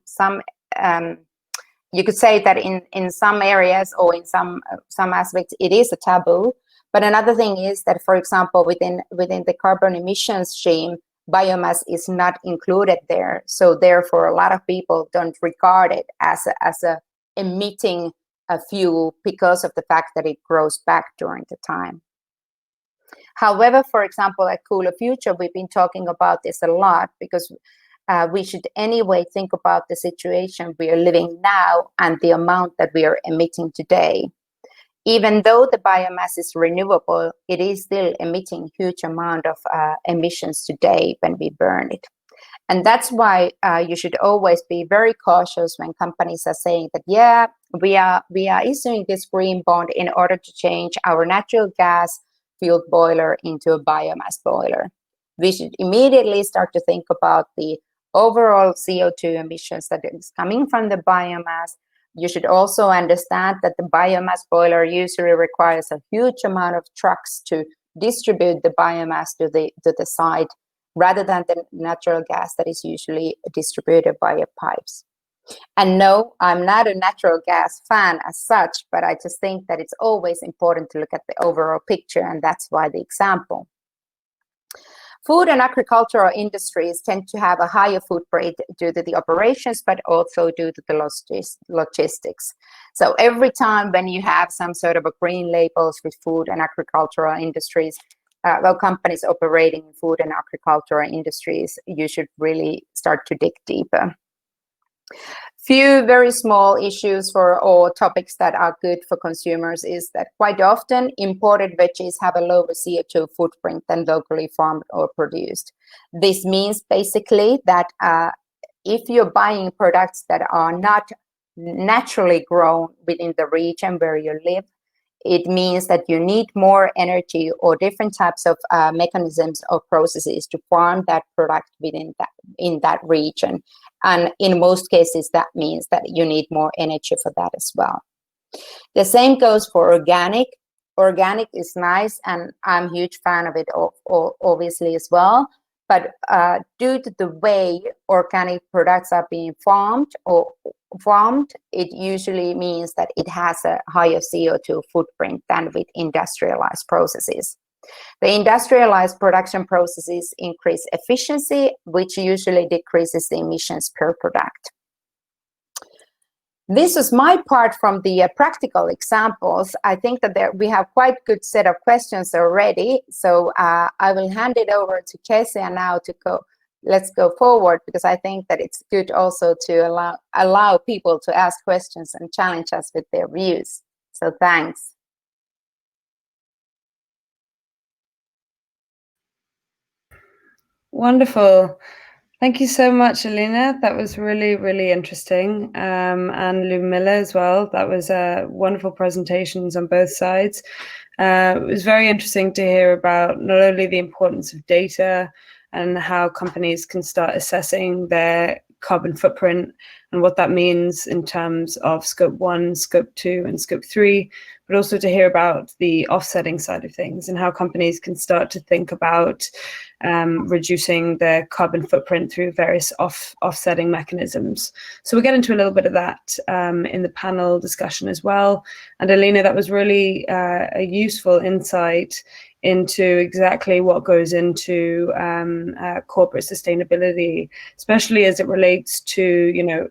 you could say that in some areas or in some aspects it is a taboo. But another thing is that, for example, within the carbon emissions stream, biomass is not included there. So therefore, a lot of people don't regard it as a emitting a fuel because of the fact that it grows back during the time. However, for example, at Cooler Future, we've been talking about this a lot because we should anyway think about the situation we are living now and the amount that we are emitting today. Even though the biomass is renewable, it is still emitting huge amount of emissions today when we burn it. And that's why you should always be very cautious when companies are saying that, yeah, we are issuing this green bond in order to change our natural gas fueled boiler into a biomass boiler. We should immediately start to think about the overall CO2 emissions that is coming from the biomass. You should also understand that the biomass boiler usually requires a huge amount of trucks to distribute the biomass to the site, rather than the natural gas that is usually distributed via pipes. And no, I'm not a natural gas fan as such, but I just think that it's always important to look at the overall picture, and that's why the example. Food and agricultural industries tend to have a higher footprint due to the operations, but also due to the logistics. So every time when you have some sort of a green labels with food and agricultural industries, companies operating in food and agricultural industries, you should really start to dig deeper. Few very small issues or topics that are good for consumers is that quite often imported veggies have a lower CO2 footprint than locally farmed or produced. This means basically that if you're buying products that are not naturally grown within the region where you live, it means that you need more energy or different types of mechanisms or processes to farm that product in that region. And in most cases, that means that you need more energy for that as well. The same goes for organic. Organic is nice, and I'm a huge fan of it, obviously, as well. But due to the way organic products are being farmed, it usually means that it has a higher CO2 footprint than with industrialized processes. The industrialized production processes increase efficiency, which usually decreases the emissions per product. This is my part from the practical examples. I think that we have quite a good set of questions already. So I will hand it over to Kezia now to go. Let's go forward, because I think that it's good also to allow people to ask questions and challenge us with their views. So thanks. Wonderful. Thank you so much, Alina. That was really, really interesting. And Lubomila as well. That was wonderful presentations on both sides. It was very interesting to hear about not only the importance of data and how companies can start assessing their carbon footprint and what that means in terms of scope 1, scope 2, and scope 3, but also to hear about the offsetting side of things and how companies can start to think about reducing their carbon footprint through various offsetting mechanisms. So we'll get into a little bit of that in the panel discussion as well. And Alina, that was really a useful insight into exactly what goes into corporate sustainability, especially as it relates to,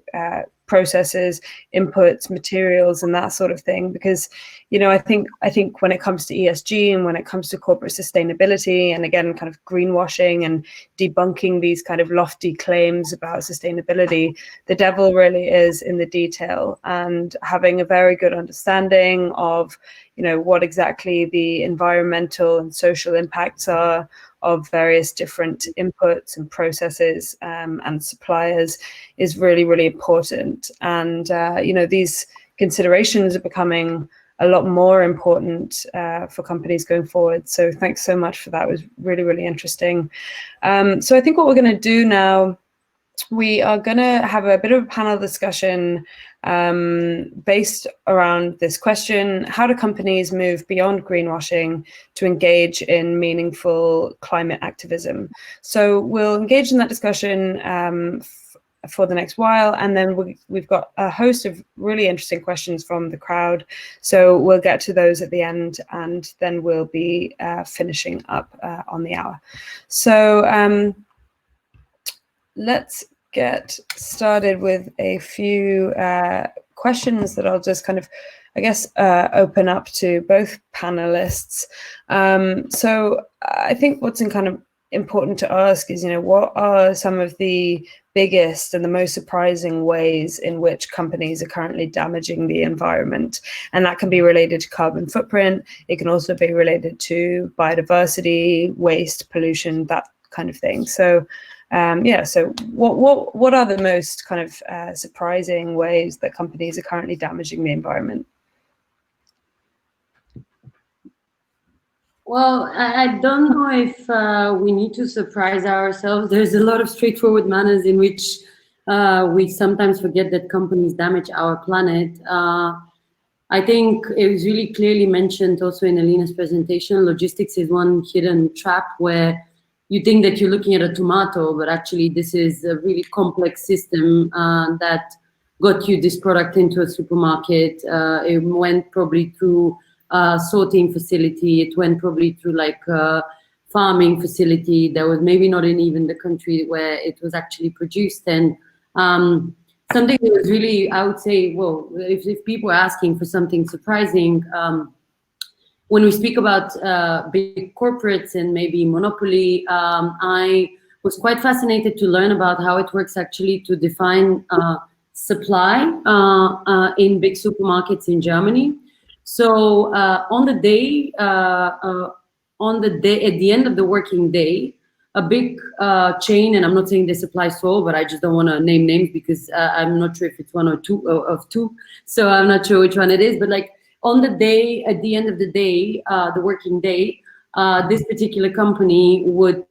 processes, inputs, materials, and that sort of thing. Because, I think when it comes to ESG and when it comes to corporate sustainability, and again, kind of greenwashing and debunking these kind of lofty claims about sustainability, the devil really is in the detail, and having a very good understanding of what exactly the environmental and social impacts are of various different inputs and processes and suppliers is really, really important. And, these considerations are becoming a lot more important for companies going forward. So thanks so much for that. It was really, really interesting. So I think what we're going to do now, we are going to have a bit of a panel discussion based around this question: how do companies move beyond greenwashing to engage in meaningful climate activism? So we'll engage in that discussion for the next while, and then we've got a host of really interesting questions from the crowd. So we'll get to those at the end, and then we'll be finishing up on the hour. So let's get started with a few questions that I'll just kind of, I guess, open up to both panelists. So I think what's kind of important to ask is, what are some of the biggest and the most surprising ways in which companies are currently damaging the environment? And that can be related to carbon footprint. It can also be related to biodiversity, waste, pollution, that kind of thing. So so what are the most kind of surprising ways that companies are currently damaging the environment? Well, I don't know if we need to surprise ourselves. There's a lot of straightforward manners in which we sometimes forget that companies damage our planet. I think it was really clearly mentioned also in Alina's presentation. Logistics is one hidden trap where you think that you're looking at a tomato, but actually this is a really complex system that got you this product into a supermarket. It went probably through sorting facility. It went probably through like a farming facility that was maybe not in even the country where it was actually produced. And something that was really, I would say, well, if people are asking for something surprising, when we speak about big corporates and maybe monopoly, I was quite fascinated to learn about how it works actually to define supply in big supermarkets in Germany. So on the day, at the end of the working day, a big chain, and I'm not saying this applies to all, but I just don't want to name names because I'm not sure if it's one or two of two. So I'm not sure which one it is, but like on the day, at the end of the day, the working day, this particular company would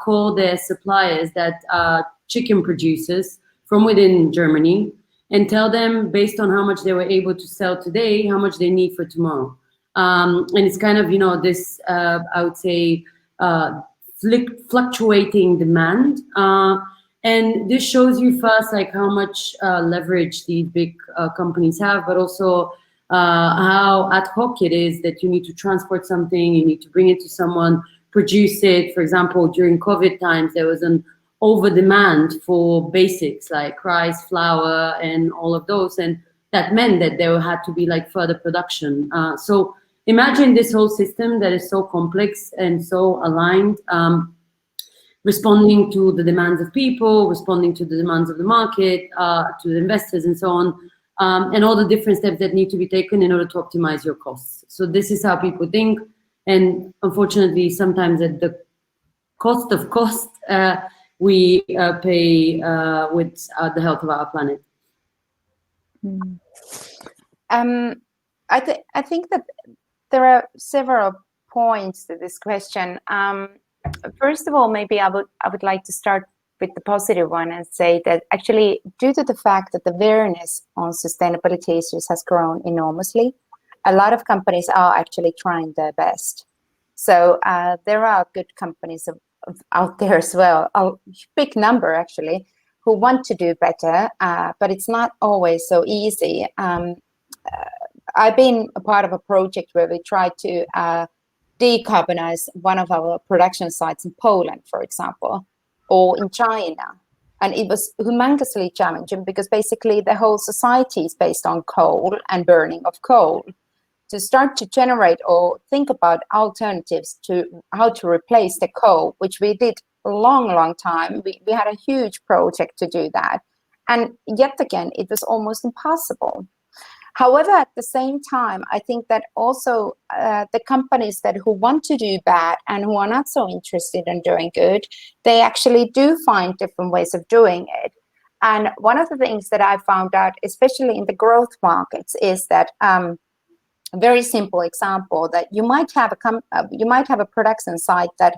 call their suppliers that are chicken producers from within Germany and tell them based on how much they were able to sell today, how much they need for tomorrow. And it's kind of, this, I would say, fluctuating demand. And this shows you first, like how much leverage these big companies have, but also how ad hoc it is that you need to transport something, you need to bring it to someone, produce it. For example, during COVID times, there was an over demand for basics like rice, flour, and all of those. And that meant that there had to be like further production. So imagine this whole system that is so complex and so aligned, responding to the demands of people, responding to the demands of the market, to the investors and so on. And all the different steps that need to be taken in order to optimize your costs. So this is how people think. And unfortunately, sometimes at the cost of cost, we pay with the health of our planet. I think that there are several points to this question. First of all, maybe I would like to start with the positive one and say that actually, due to the fact that the awareness on sustainability issues has grown enormously, a lot of companies are actually trying their best. So there are good companies out there as well, a big number actually, who want to do better, but it's not always so easy. I've been a part of a project where we tried to decarbonize one of our production sites in Poland, for example, or in China. And it was humongously challenging because basically the whole society is based on coal and burning of coal. To start to generate or think about alternatives to how to replace the coal, which we did a long time. We had a huge project to do that. And yet again, it was almost impossible. However, at the same time, I think that also the companies who want to do bad and who are not so interested in doing good, they actually do find different ways of doing it. And one of the things that I found out, especially in the growth markets, is that a very simple example that you might have a production site that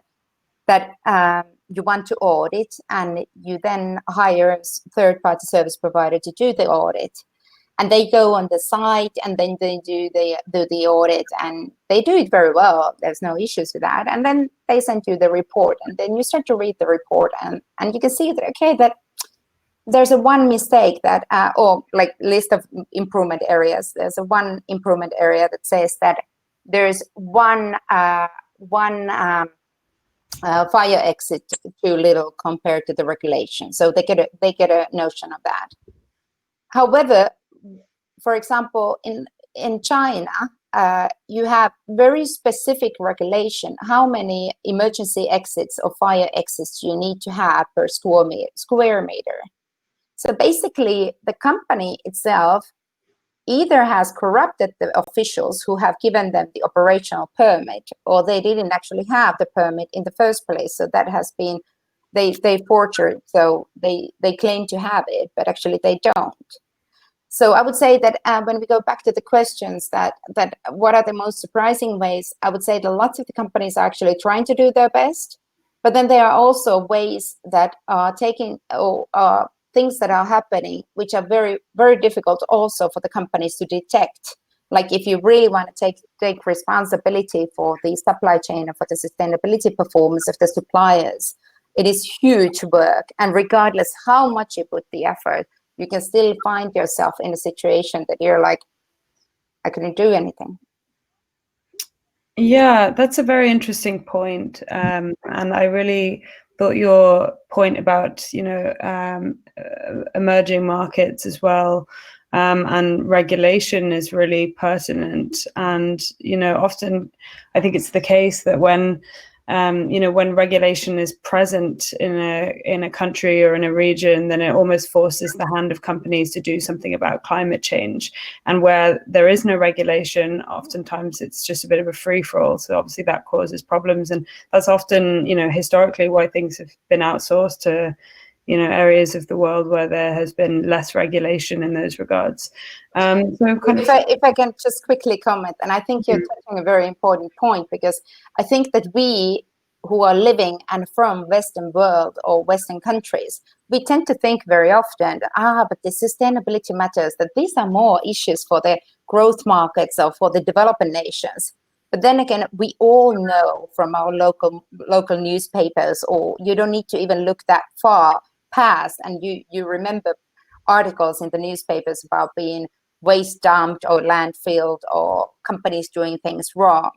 you want to audit, and you then hire a third-party service provider to do the audit. And they go on the site and then they do the audit, and they do it very well. There's no issues with that. And then they send you the report, and then you start to read the report, and you can see that, okay, that there's a one mistake that, or like list of improvement areas. There's a one improvement area that says that there's one fire exit too little compared to the regulation. So they get a notion of that. However, for example, in China, you have very specific regulation how many emergency exits or fire exits you need to have per square meter. So basically, the company itself either has corrupted the officials who have given them the operational permit, or they didn't actually have the permit in the first place. So that has been, they forged, so they claim to have it, but actually they don't. So I would say that when we go back to the questions that what are the most surprising ways, I would say that lots of the companies are actually trying to do their best, but then there are also ways that are taking, or things that are happening, which are very, very difficult also for the companies to detect. Like if you really want to take responsibility for the supply chain and for the sustainability performance of the suppliers, it is huge work. And regardless how much you put the effort, you can still find yourself in a situation that you're like, I couldn't do anything. Yeah, that's a very interesting point. And I really thought your point about, emerging markets as well, and regulation is really pertinent. And, often I think it's the case that when regulation is present in a country or in a region, then it almost forces the hand of companies to do something about climate change. And where there is no regulation, oftentimes it's just a bit of a free-for-all. So obviously that causes problems, and that's often, historically why things have been outsourced to, areas of the world where there has been less regulation in those regards. If I can just quickly comment, and I think you're touching a very important point, because I think that we who are living and from Western world or Western countries, we tend to think very often, but the sustainability matters, that these are more issues for the growth markets or for the developing nations. But then again, we all know from our local newspapers, or you don't need to even look that far past, and you remember articles in the newspapers about being waste dumped or landfilled or companies doing things wrong.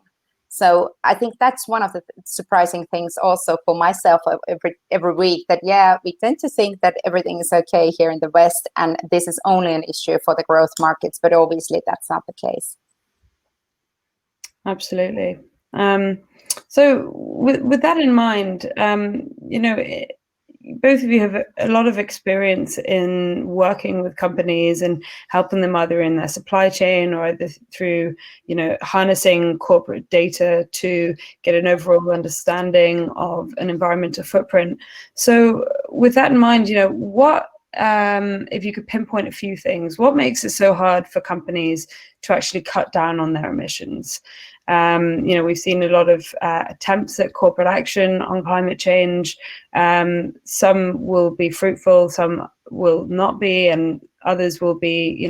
So I think that's one of the surprising things also for myself every week, that we tend to think that everything is okay here in the West and this is only an issue for the growth markets, but obviously that's not the case. Absolutely. So with that in mind, both of you have a lot of experience in working with companies and helping them either in their supply chain or either through, harnessing corporate data to get an overall understanding of an environmental footprint. So with that in mind, what, if you could pinpoint a few things, what makes it so hard for companies to actually cut down on their emissions? We've seen a lot of attempts at corporate action on climate change. Some will be fruitful, some will not be, and others will be,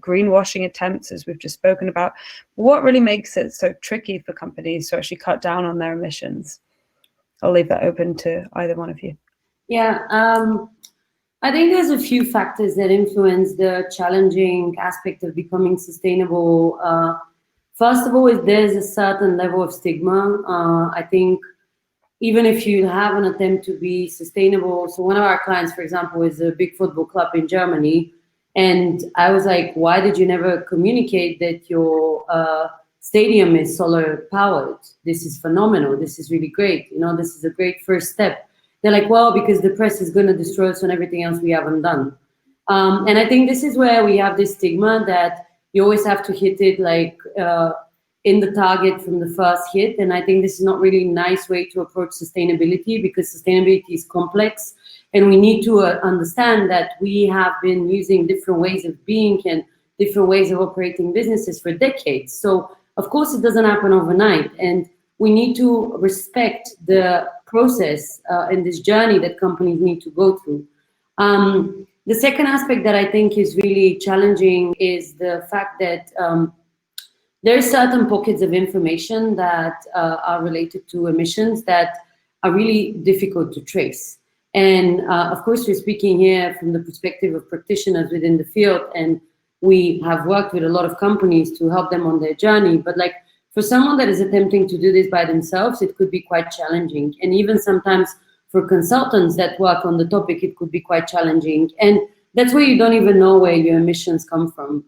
greenwashing attempts, as we've just spoken about. What really makes it so tricky for companies to actually cut down on their emissions? I'll leave that open to either one of you. Yeah, I think there's a few factors that influence the challenging aspect of becoming sustainable. First of all, there's a certain level of stigma. I think even if you have an attempt to be sustainable, so one of our clients, for example, is a big football club in Germany, and I was like, why did you never communicate that your stadium is solar powered? This is phenomenal. This is really great. This is a great first step. They're like, well, because the press is going to destroy us on everything else we haven't done. And I think this is where we have this stigma that you always have to hit it like in the target from the first hit. And I think this is not really a nice way to approach sustainability, because sustainability is complex, and we need to understand that we have been using different ways of being and different ways of operating businesses for decades. So of course it doesn't happen overnight, and we need to respect the process and this journey that companies need to go through. The second aspect that I think is really challenging is the fact that there are certain pockets of information that are related to emissions that are really difficult to trace. And of course, we're speaking here from the perspective of practitioners within the field, and we have worked with a lot of companies to help them on their journey. But like for someone that is attempting to do this by themselves, it could be quite challenging. And even sometimes for consultants that work on the topic, it could be quite challenging. And that's where you don't even know where your emissions come from.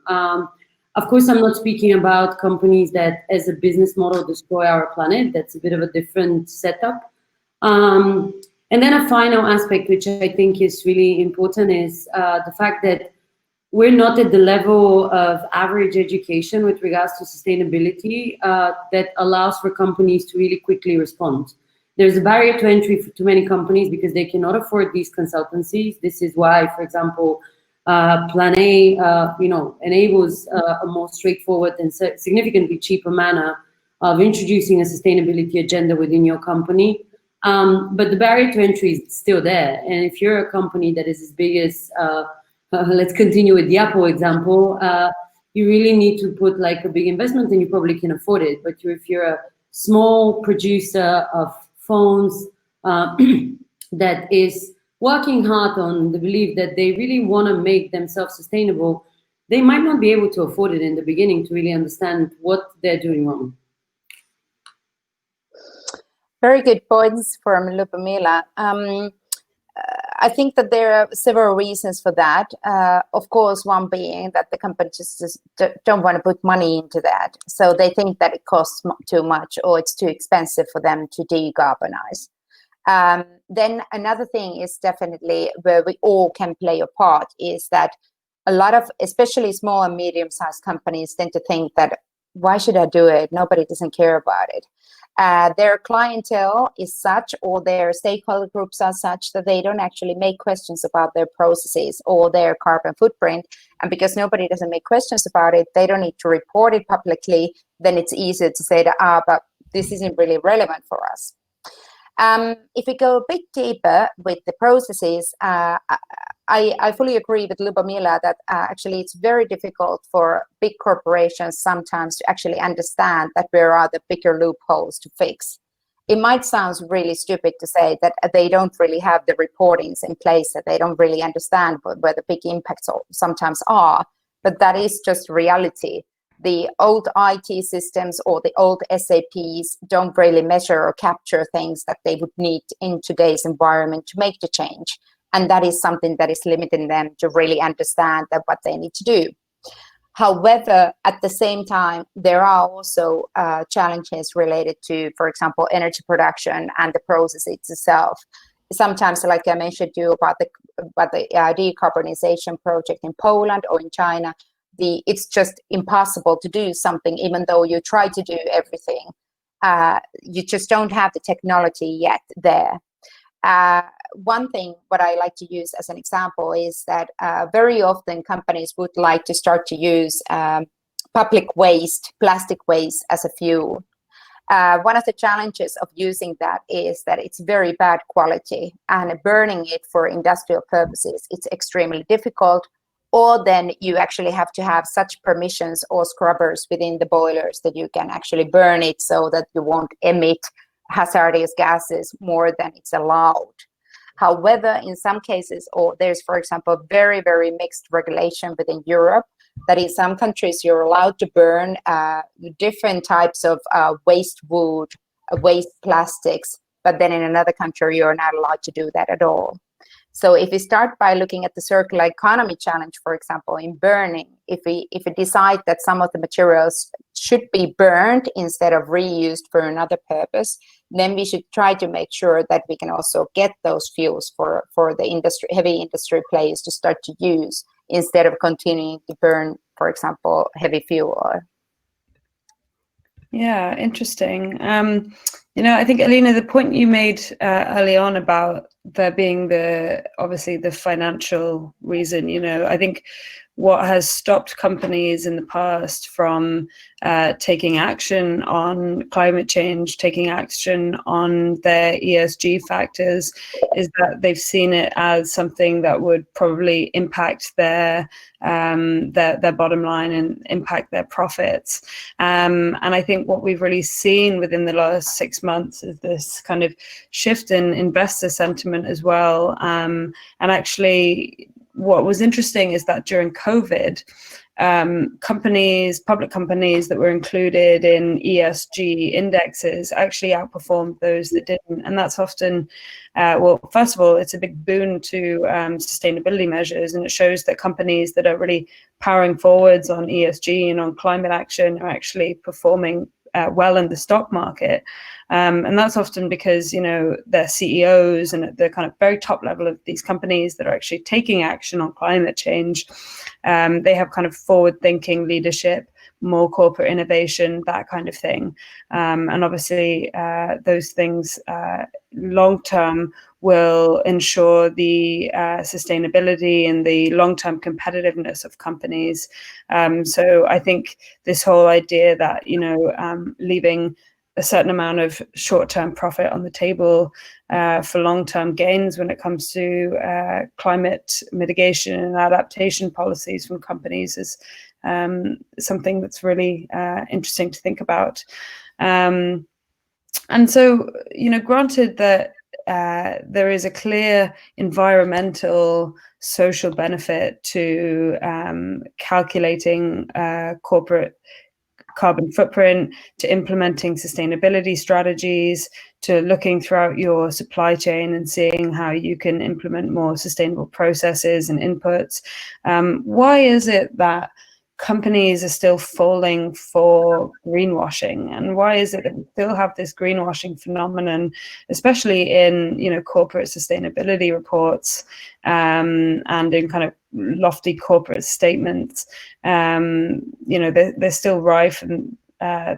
Of course, I'm not speaking about companies that as a business model destroy our planet. That's a bit of a different setup. And then a final aspect, which I think is really important, is the fact that we're not at the level of average education with regards to sustainability that allows for companies to really quickly respond. There's a barrier to entry for too many companies because they cannot afford these consultancies. This is why, for example, PlanA, enables a more straightforward and significantly cheaper manner of introducing a sustainability agenda within your company. But the barrier to entry is still there. And if you're a company that is as big as, let's continue with the Apple example, you really need to put like a big investment, and you probably can afford it. But if you're a small producer of phones that is working hard on the belief that they really want to make themselves sustainable, they might not be able to afford it in the beginning to really understand what they're doing wrong. Very good points from Lubomila. I think that there are several reasons for that. Of course, one being that the companies just don't want to put money into that. So they think that it costs too much or it's too expensive for them to decarbonize. Then another thing is definitely where we all can play a part is that a lot of, especially small and medium-sized companies tend to think that, why should I do it? Nobody doesn't care about it. Their clientele is such, or their stakeholder groups are such, that they don't actually make questions about their processes or their carbon footprint. And because nobody doesn't make questions about it, they don't need to report it publicly. Then it's easier to say that, but this isn't really relevant for us. If we go a bit deeper with the processes, I fully agree with Lubomila that actually it's very difficult for big corporations sometimes to actually understand that there are the bigger loopholes to fix. It might sound really stupid to say that they don't really have the reportings in place, that they don't really understand where the big impacts sometimes are, but that is just reality. The old IT systems or the old SAPs don't really measure or capture things that they would need in today's environment to make the change. And that is something that is limiting them to really understand that what they need to do. However, at the same time, there are also challenges related to, for example, energy production and the process itself. Sometimes, like I mentioned to you about the decarbonization project in Poland or in China, it's just impossible to do something, even though you try to do everything. You just don't have the technology yet there. One thing what I like to use as an example is that very often companies would like to start to use public waste, plastic waste as a fuel. One of the challenges of using that is that it's very bad quality, and burning it for industrial purposes, it's extremely difficult. Or then you actually have to have such permissions or scrubbers within the boilers that you can actually burn it so that you won't emit hazardous gases more than it's allowed. However, in some cases, or there's, for example, very, very mixed regulation within Europe, that in some countries you're allowed to burn different types of waste wood, waste plastics, but then in another country you're not allowed to do that at all. So if we start by looking at the circular economy challenge, for example, in burning, if we decide that some of the materials should be burned instead of reused for another purpose, then we should try to make sure that we can also get those fuels for the industry, heavy industry players to start to use, instead of continuing to burn for example, heavy fuel. Yeah, interesting. I think, Alina, the point you made early on about there being obviously the financial reason, I think what has stopped companies in the past from taking action on climate change, taking action on their ESG factors, is that they've seen it as something that would probably impact their bottom line and impact their profits. And I think what we've really seen within the last 6 months is this kind of shift in investor sentiment as well. And actually, what was interesting is that during COVID, public companies that were included in ESG indexes actually outperformed those that didn't. And that's often, first of all, it's a big boon to sustainability measures. And it shows that companies that are really powering forwards on ESG and on climate action are actually performing well in the stock market. And that's often because, their CEOs and at the kind of very top level of these companies that are actually taking action on climate change, they have kind of forward-thinking leadership, more corporate innovation, that kind of thing. And obviously, those things long-term will ensure the sustainability and the long-term competitiveness of companies. So I think this whole idea that, leaving a certain amount of short-term profit on the table for long-term gains when it comes to climate mitigation and adaptation policies from companies is something that's really interesting to think about. And so, granted that there is a clear environmental, social benefit to calculating corporate carbon footprint, to implementing sustainability strategies, to looking throughout your supply chain and seeing how you can implement more sustainable processes and inputs. Why is it that companies are still falling for greenwashing, and why is it that we still have this greenwashing phenomenon, especially in corporate sustainability reports and in kind of lofty corporate statements? They're still rife, and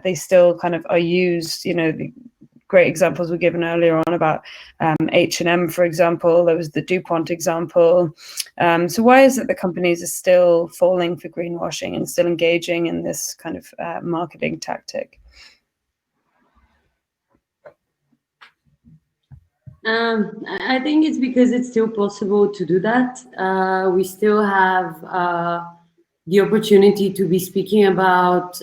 they still kind of are used. The great examples were given earlier on about H&M, for example. There was the DuPont example. So why is it that companies are still falling for greenwashing and still engaging in this kind of marketing tactic? I think it's because it's still possible to do that. We still have the opportunity to be speaking about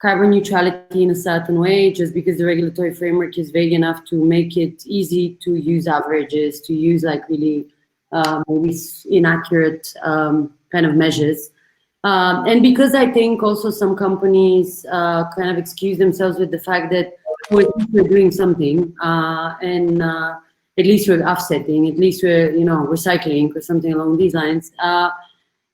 carbon neutrality in a certain way, just because the regulatory framework is vague enough to make it easy to use averages, to use like really maybe inaccurate kind of measures. And because I think also some companies kind of excuse themselves with the fact that we're doing something and at least we're offsetting, at least we're recycling or something along these lines.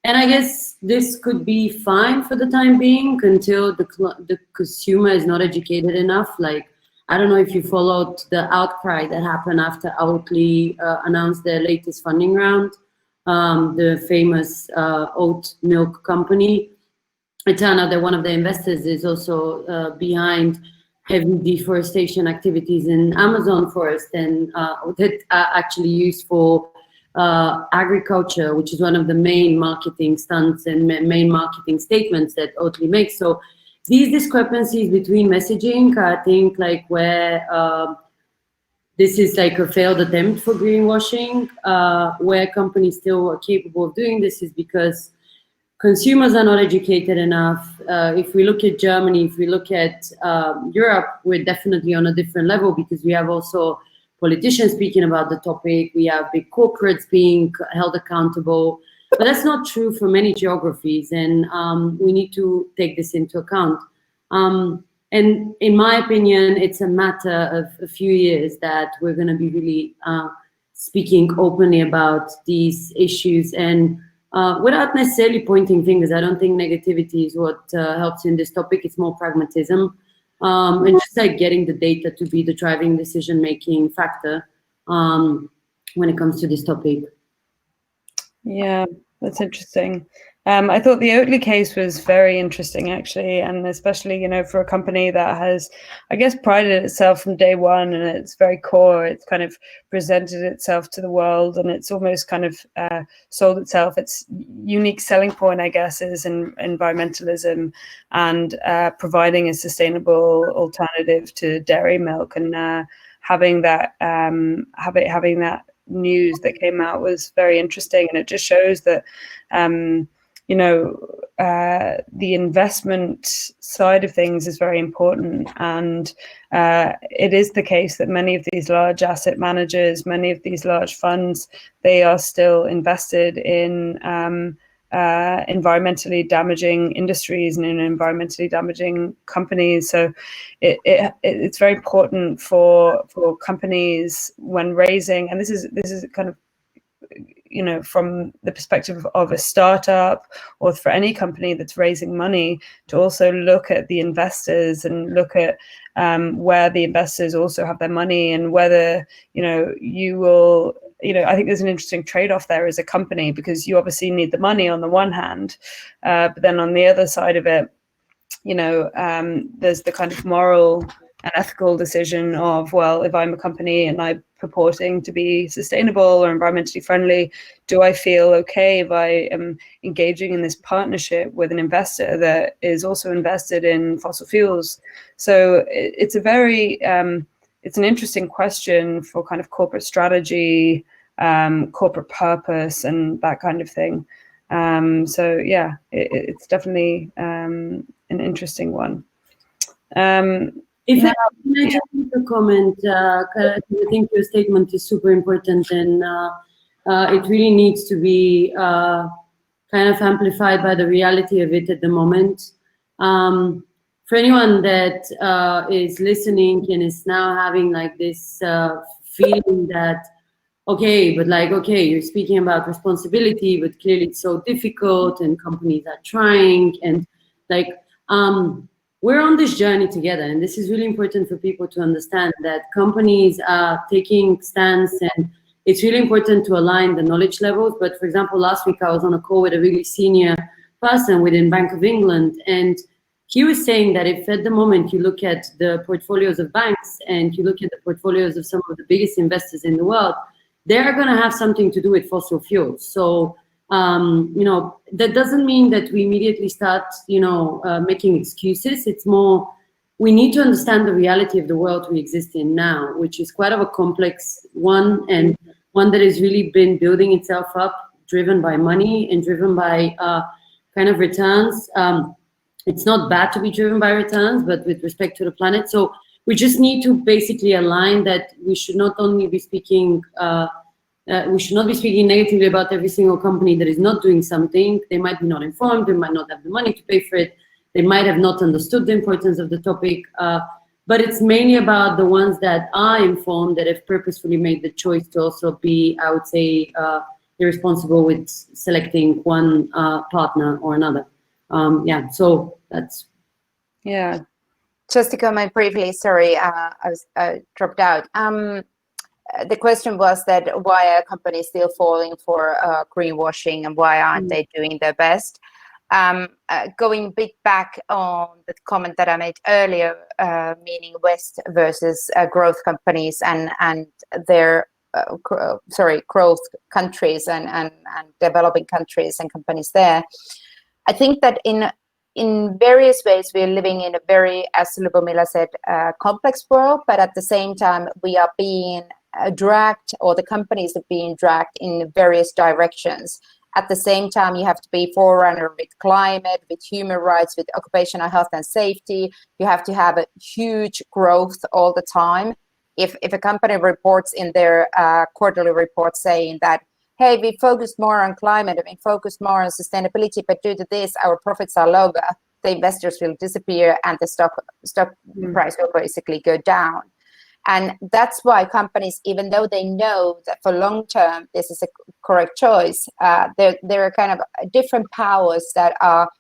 And I guess this could be fine for the time being until the consumer is not educated enough. Like, I don't know if you followed the outcry that happened after Oatly announced their latest funding round, the famous oat milk company. It turned out that one of the investors is also behind heavy deforestation activities in Amazon forest, and that are actually used for agriculture, which is one of the main marketing stunts and main marketing statements that Oatly makes. So these discrepancies between messaging, I think, like where this is like a failed attempt for greenwashing, where companies still are capable of doing this is because consumers are not educated enough. If we look at Germany, if we look at Europe, we're definitely on a different level because we have also politicians speaking about the topic. We have big corporates being held accountable, but that's not true for many geographies, and we need to take this into account. And in my opinion, it's a matter of a few years that we're going to be really speaking openly about these issues, and without necessarily pointing fingers. I don't think negativity is what helps in this topic. It's more pragmatism. And just like getting the data to be the driving decision-making factor when it comes to this topic. Yeah, that's interesting. I thought the Oatly case was very interesting, actually, and especially, for a company that has, I guess, prided itself from day one, and it's very core. It's kind of presented itself to the world, and it's almost kind of sold itself. Its unique selling point, I guess, is in environmentalism and providing a sustainable alternative to dairy milk, and having that having that news that came out was very interesting, and it just shows that. The investment side of things is very important, and it is the case that many of these large asset managers, many of these large funds, they are still invested in environmentally damaging industries and in environmentally damaging companies. So it's very important for companies when raising, and this is kind of from the perspective of a startup or for any company that's raising money, to also look at the investors and look at where the investors also have their money, and whether you will. I think there's an interesting trade-off there as a company, because you obviously need the money on the one hand, but then on the other side of it, there's the kind of moral and ethical decision of, well, if I'm a company and I'm purporting to be sustainable or environmentally friendly, do I feel okay if I am engaging in this partnership with an investor that is also invested in fossil fuels? So it's a very, it's an interesting question for kind of corporate strategy, corporate purpose, and that kind of thing. So yeah, it's definitely an interesting one. If I just make a comment, I think your statement is super important, and it really needs to be kind of amplified by the reality of it at the moment. For anyone that is listening and is now having like this feeling that, okay, you're speaking about responsibility, but clearly it's so difficult and companies are trying, and we're on this journey together, and this is really important for people to understand that companies are taking stands, and it's really important to align the knowledge levels. But for example, last week I was on a call with a really senior person within Bank of England, and he was saying that if at the moment you look at the portfolios of banks and you look at the portfolios of some of the biggest investors in the world, they're going to have something to do with fossil fuels. So that doesn't mean that we immediately start, making excuses. It's more, we need to understand the reality of the world we exist in now, which is quite of a complex one, and one that has really been building itself up, driven by money and driven by kind of returns. It's not bad to be driven by returns, but with respect to the planet. So we just need to basically align that we should not only be speaking negatively about every single company that is not doing something. They might be not informed, they might not have the money to pay for it, they might have not understood the importance of the topic, but it's mainly about the ones that are informed, that have purposefully made the choice to also be, I would say, irresponsible with selecting one partner or another. So that's... Yeah. Just to comment briefly, sorry, I was dropped out. The question was that why are companies still falling for greenwashing, and why aren't they doing their best? Going a bit back on the comment that I made earlier, meaning West versus growth companies and their growth countries and developing countries and companies there. I think that in various ways we are living in a very, as Lubomila said, complex world, but at the same time we are being dragged, or the companies are being dragged in various directions. At the same time, you have to be forerunner with climate, with human rights, with occupational health and safety. You have to have a huge growth all the time. If a company reports in their quarterly report saying that, hey, we focused more on climate, we focused more on sustainability, but due to this, our profits are lower, the investors will disappear and the stock price will basically go down. And that's why companies, even though they know that for long term this is a correct choice, there are kind of different powers that are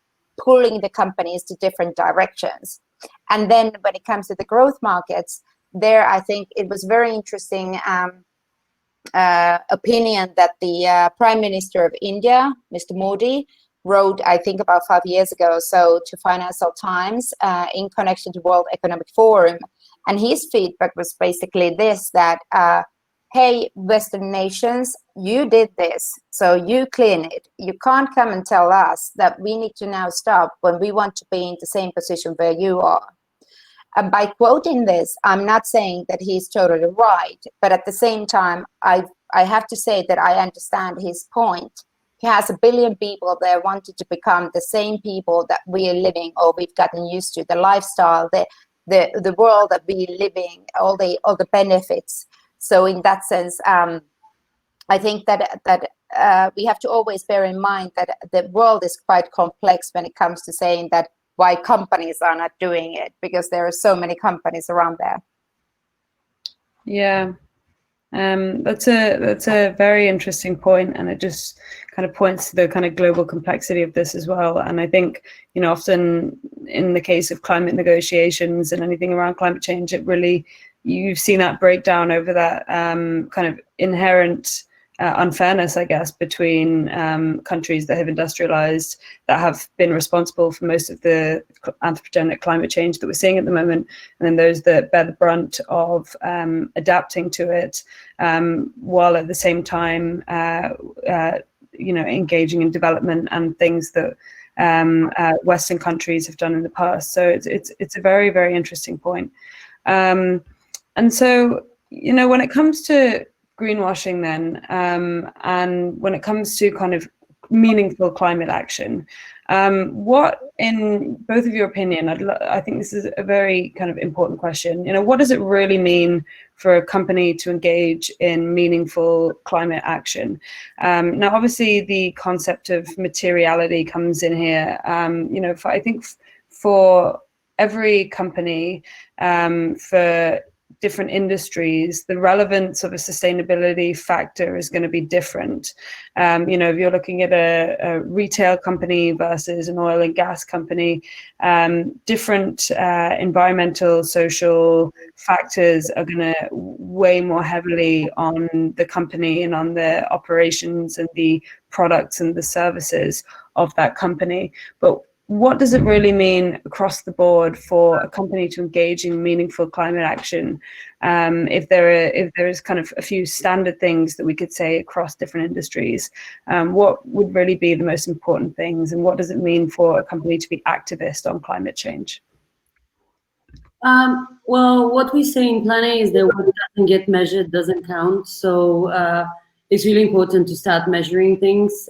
pulling the companies to different directions. And then when it comes to the growth markets, there I think it was very interesting opinion that the Prime Minister of India, Mr. Modi, wrote, I think about 5 years ago or so, to Financial Times in connection to World Economic Forum. And his feedback was basically this, that, hey, Western nations, you did this, so you clean it. You can't come and tell us that we need to now stop when we want to be in the same position where you are. And by quoting this, I'm not saying that he's totally right, but at the same time, I have to say that I understand his point. He has 1 billion people that wanted to become the same people that we are living, or we've gotten used to, the lifestyle, the world that we live in, all the benefits. So in that sense, I think that we have to always bear in mind that the world is quite complex when it comes to saying that why companies are not doing it, because there are so many companies around there. Yeah, that's a very interesting point, and it just kind of points to the kind of global complexity of this as well. And I think, you know, often in the case of climate negotiations and anything around climate change, it really, you've seen that breakdown over that kind of inherent unfairness, I guess, between countries that have industrialized, that have been responsible for most of the anthropogenic climate change that we're seeing at the moment, and then those that bear the brunt of adapting to it, while at the same time, you know, engaging in development and things that Western countries have done in the past. So it's a very, very interesting point. And so, you know, when it comes to greenwashing then, and when it comes to kind of meaningful climate action, what, in both of your opinion, I think this is a very kind of important question, you know, what does it really mean for a company to engage in meaningful climate action? Now, obviously, the concept of materiality comes in here. You know, I think for every company, for different industries, the relevance of a sustainability factor is going to be different. You know, if you're looking at a retail company versus an oil and gas company, different environmental, social factors are going to weigh more heavily on the company and on the operations and the products and the services of that company. But what does it really mean across the board for a company to engage in meaningful climate action? If there is kind of a few standard things that we could say across different industries, what would really be the most important things, and what does it mean for a company to be activist on climate change? Well, what we say in PlanA is that what doesn't get measured doesn't count. So it's really important to start measuring things.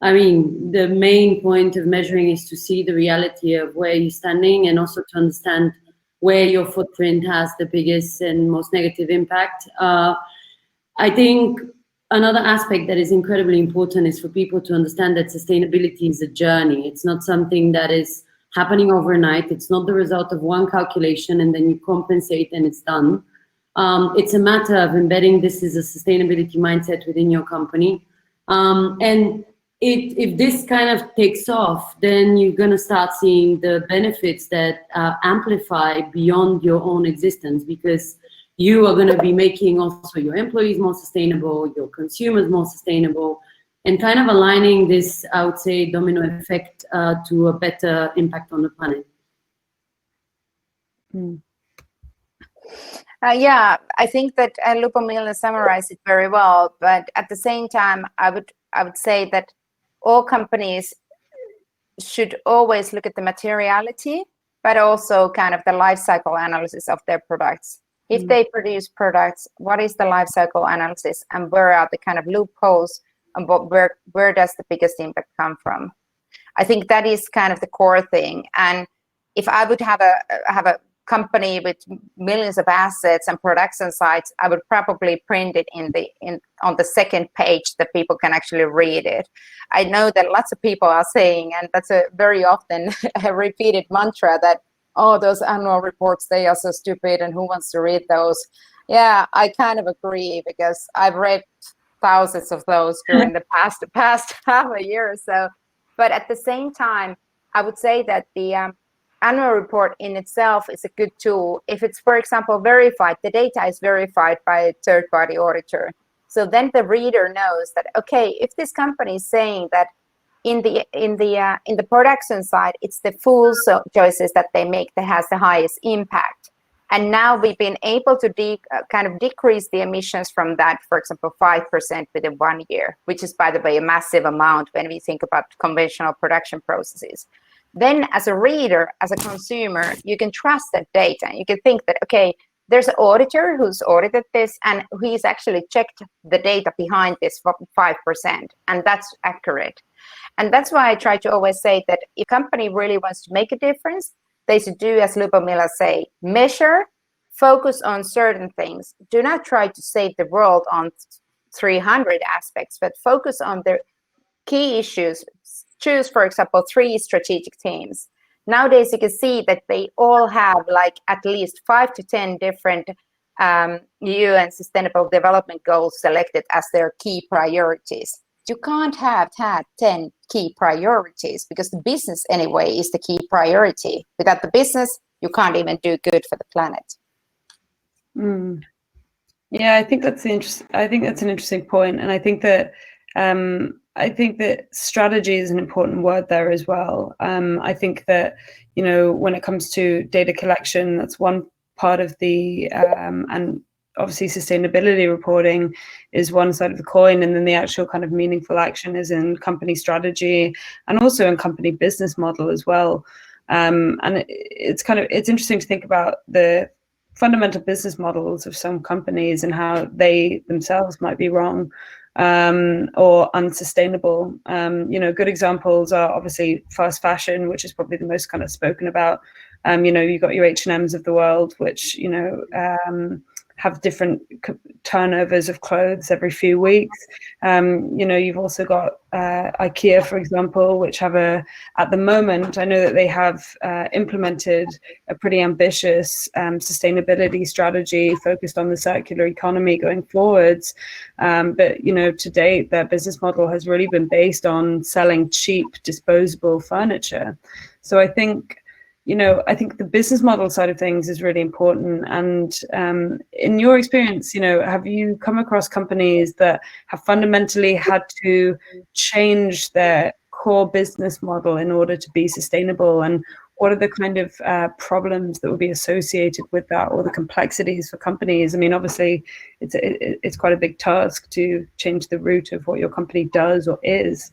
I mean, the main point of measuring is to see the reality of where you're standing, and also to understand where your footprint has the biggest and most negative impact. I think another aspect that is incredibly important is for people to understand that sustainability is a journey. It's not something that is happening overnight. It's not the result of one calculation and then you compensate and it's done. It's a matter of embedding this as a sustainability mindset within your company. And if this kind of takes off, then you're going to start seeing the benefits that amplify beyond your own existence, because you are going to be making also your employees more sustainable, your consumers more sustainable, and kind of aligning this, I would say, domino effect to a better impact on the planet. Yeah, I think that Lubomila summarized it very well. But at the same time, I would say that all companies should always look at the materiality, but also kind of the life cycle analysis of their products. If they produce products, what is the life cycle analysis, and where are the kind of loopholes, and where does the biggest impact come from? I think that is kind of the core thing. And if I would have a company with millions of assets and production sites, I would probably print it on the second page that people can actually read it. I know that lots of people are saying, and that's a very often a repeated mantra, that, oh, those annual reports, they are so stupid and who wants to read those? Yeah, I kind of agree, because I've read thousands of those during the past half a year or so. But at the same time, I would say that the annual report in itself is a good tool if it's, for example, verified. The data is verified by a third-party auditor. So then the reader knows that, okay, if this company is saying that in the production side, it's the food choices that they make that has the highest impact. And now we've been able to kind of decrease the emissions from that, for example, 5% within 1 year, which is, by the way, a massive amount when we think about conventional production processes. Then as a reader, as a consumer, you can trust that data. You can think that, okay, there's an auditor who's audited this and he's actually checked the data behind this 5%, and that's accurate. And that's why I try to always say that if a company really wants to make a difference, they should do, as Lubomila say, measure, focus on certain things. Do not try to save the world on 300 aspects, but focus on the key issues. Choose, for example, 3 strategic themes. Nowadays, you can see that they all have like at least 5 to 10 different UN Sustainable Development Goals selected as their key priorities. You can't have 10 key priorities because the business anyway is the key priority. Without the business, you can't even do good for the planet. Yeah, I think that's an interesting point, and I think that strategy is an important word there as well. I think that, you know, when it comes to data collection, that's one part of the and obviously sustainability reporting is one side of the coin, and then the actual kind of meaningful action is in company strategy and also in company business model as well. And it's interesting to think about the fundamental business models of some companies and how they themselves might be wrong or unsustainable. You know, good examples are obviously fast fashion, which is probably the most kind of spoken about. You know, you've got your H&Ms of the world, which, you know, have different turnovers of clothes every few weeks. You know, you've also got IKEA, for example, which have at the moment, I know that they have implemented a pretty ambitious sustainability strategy focused on the circular economy going forwards. But, you know, to date, their business model has really been based on selling cheap disposable furniture. So I think, you know, I think the business model side of things is really important. And in your experience, you know, have you come across companies that have fundamentally had to change their core business model in order to be sustainable? And what are the kind of problems that would be associated with that, or the complexities for companies? I mean, obviously, it's quite a big task to change the root of what your company does or is.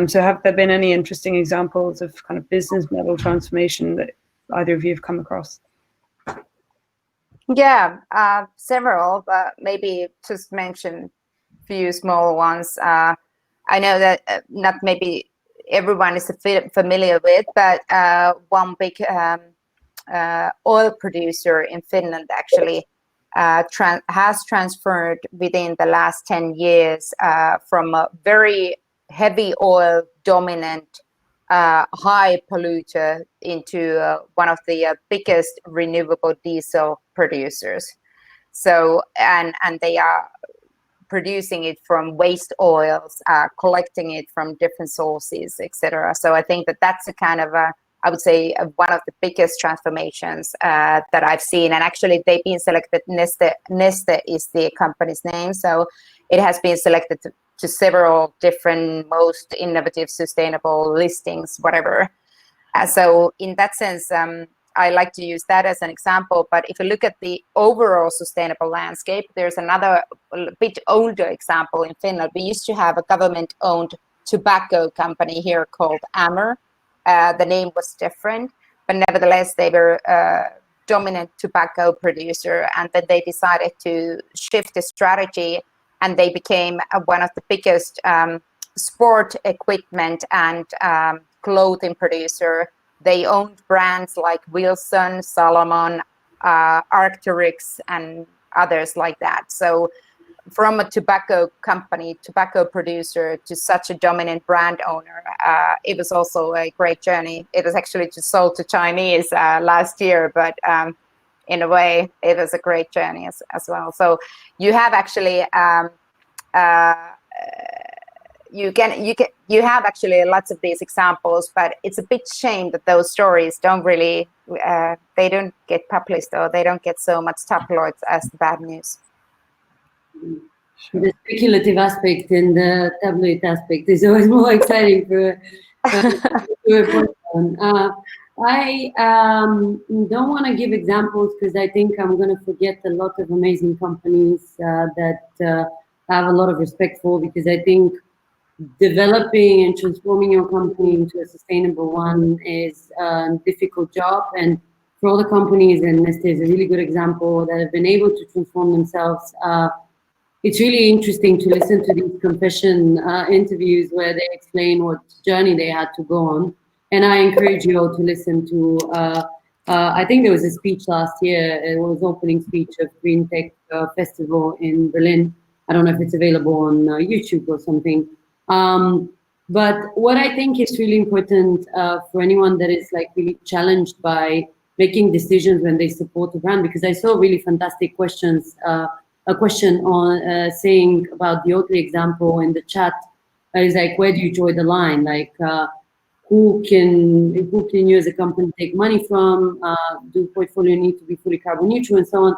So have there been any interesting examples of kind of business model transformation that either of you have come across? Yeah, several, but maybe just mention a few small ones. I know that not maybe everyone is familiar with, but one big oil producer in Finland actually has transferred within the last 10 years from a very heavy oil dominant high polluter into one of the biggest renewable diesel producers. So, and they are producing it from waste oils, collecting it from different sources, etc. So I think that that's a kind of I would say one of the biggest transformations that I've seen. And actually they've been selected, Neste is the company's name. So it has been selected to several different most innovative, sustainable listings, whatever. So in that sense, I like to use that as an example. But if you look at the overall sustainable landscape, there's another bit older example in Finland. We used to have a government-owned tobacco company here called Ammer. The name was different, but nevertheless, they were a dominant tobacco producer. And then they decided to shift the strategy, and they became one of the biggest sport equipment and clothing producer. They owned brands like Wilson, Salomon, Arc'teryx, and others like that. So from a tobacco company, tobacco producer, to such a dominant brand owner, it was also a great journey. It was actually just sold to Chinese last year, but in a way, it was a great journey as well. So you have actually you have actually lots of these examples, but it's a bit shame that those stories don't really they don't get published, or they don't get so much tabloids as the bad news. the speculative aspect and the tabloid aspect is always more exciting for report on. I don't want to give examples because I think I'm going to forget a lot of amazing companies that I have a lot of respect for, because I think developing and transforming your company into a sustainable one is a difficult job. And for all the companies, and Neste is a really good example, that have been able to transform themselves, it's really interesting to listen to these confession interviews where they explain what journey they had to go on. And I encourage you all to listen to, I think there was a speech last year, it was opening speech of Green Tech Festival in Berlin. I don't know if it's available on YouTube or something. But what I think is really important for anyone that is like really challenged by making decisions when they support a brand, because I saw really fantastic questions, a question on saying about the Oatly example in the chat, is like, where do you draw the line? Like, who can you as a company take money from? Do portfolio need to be fully carbon neutral and so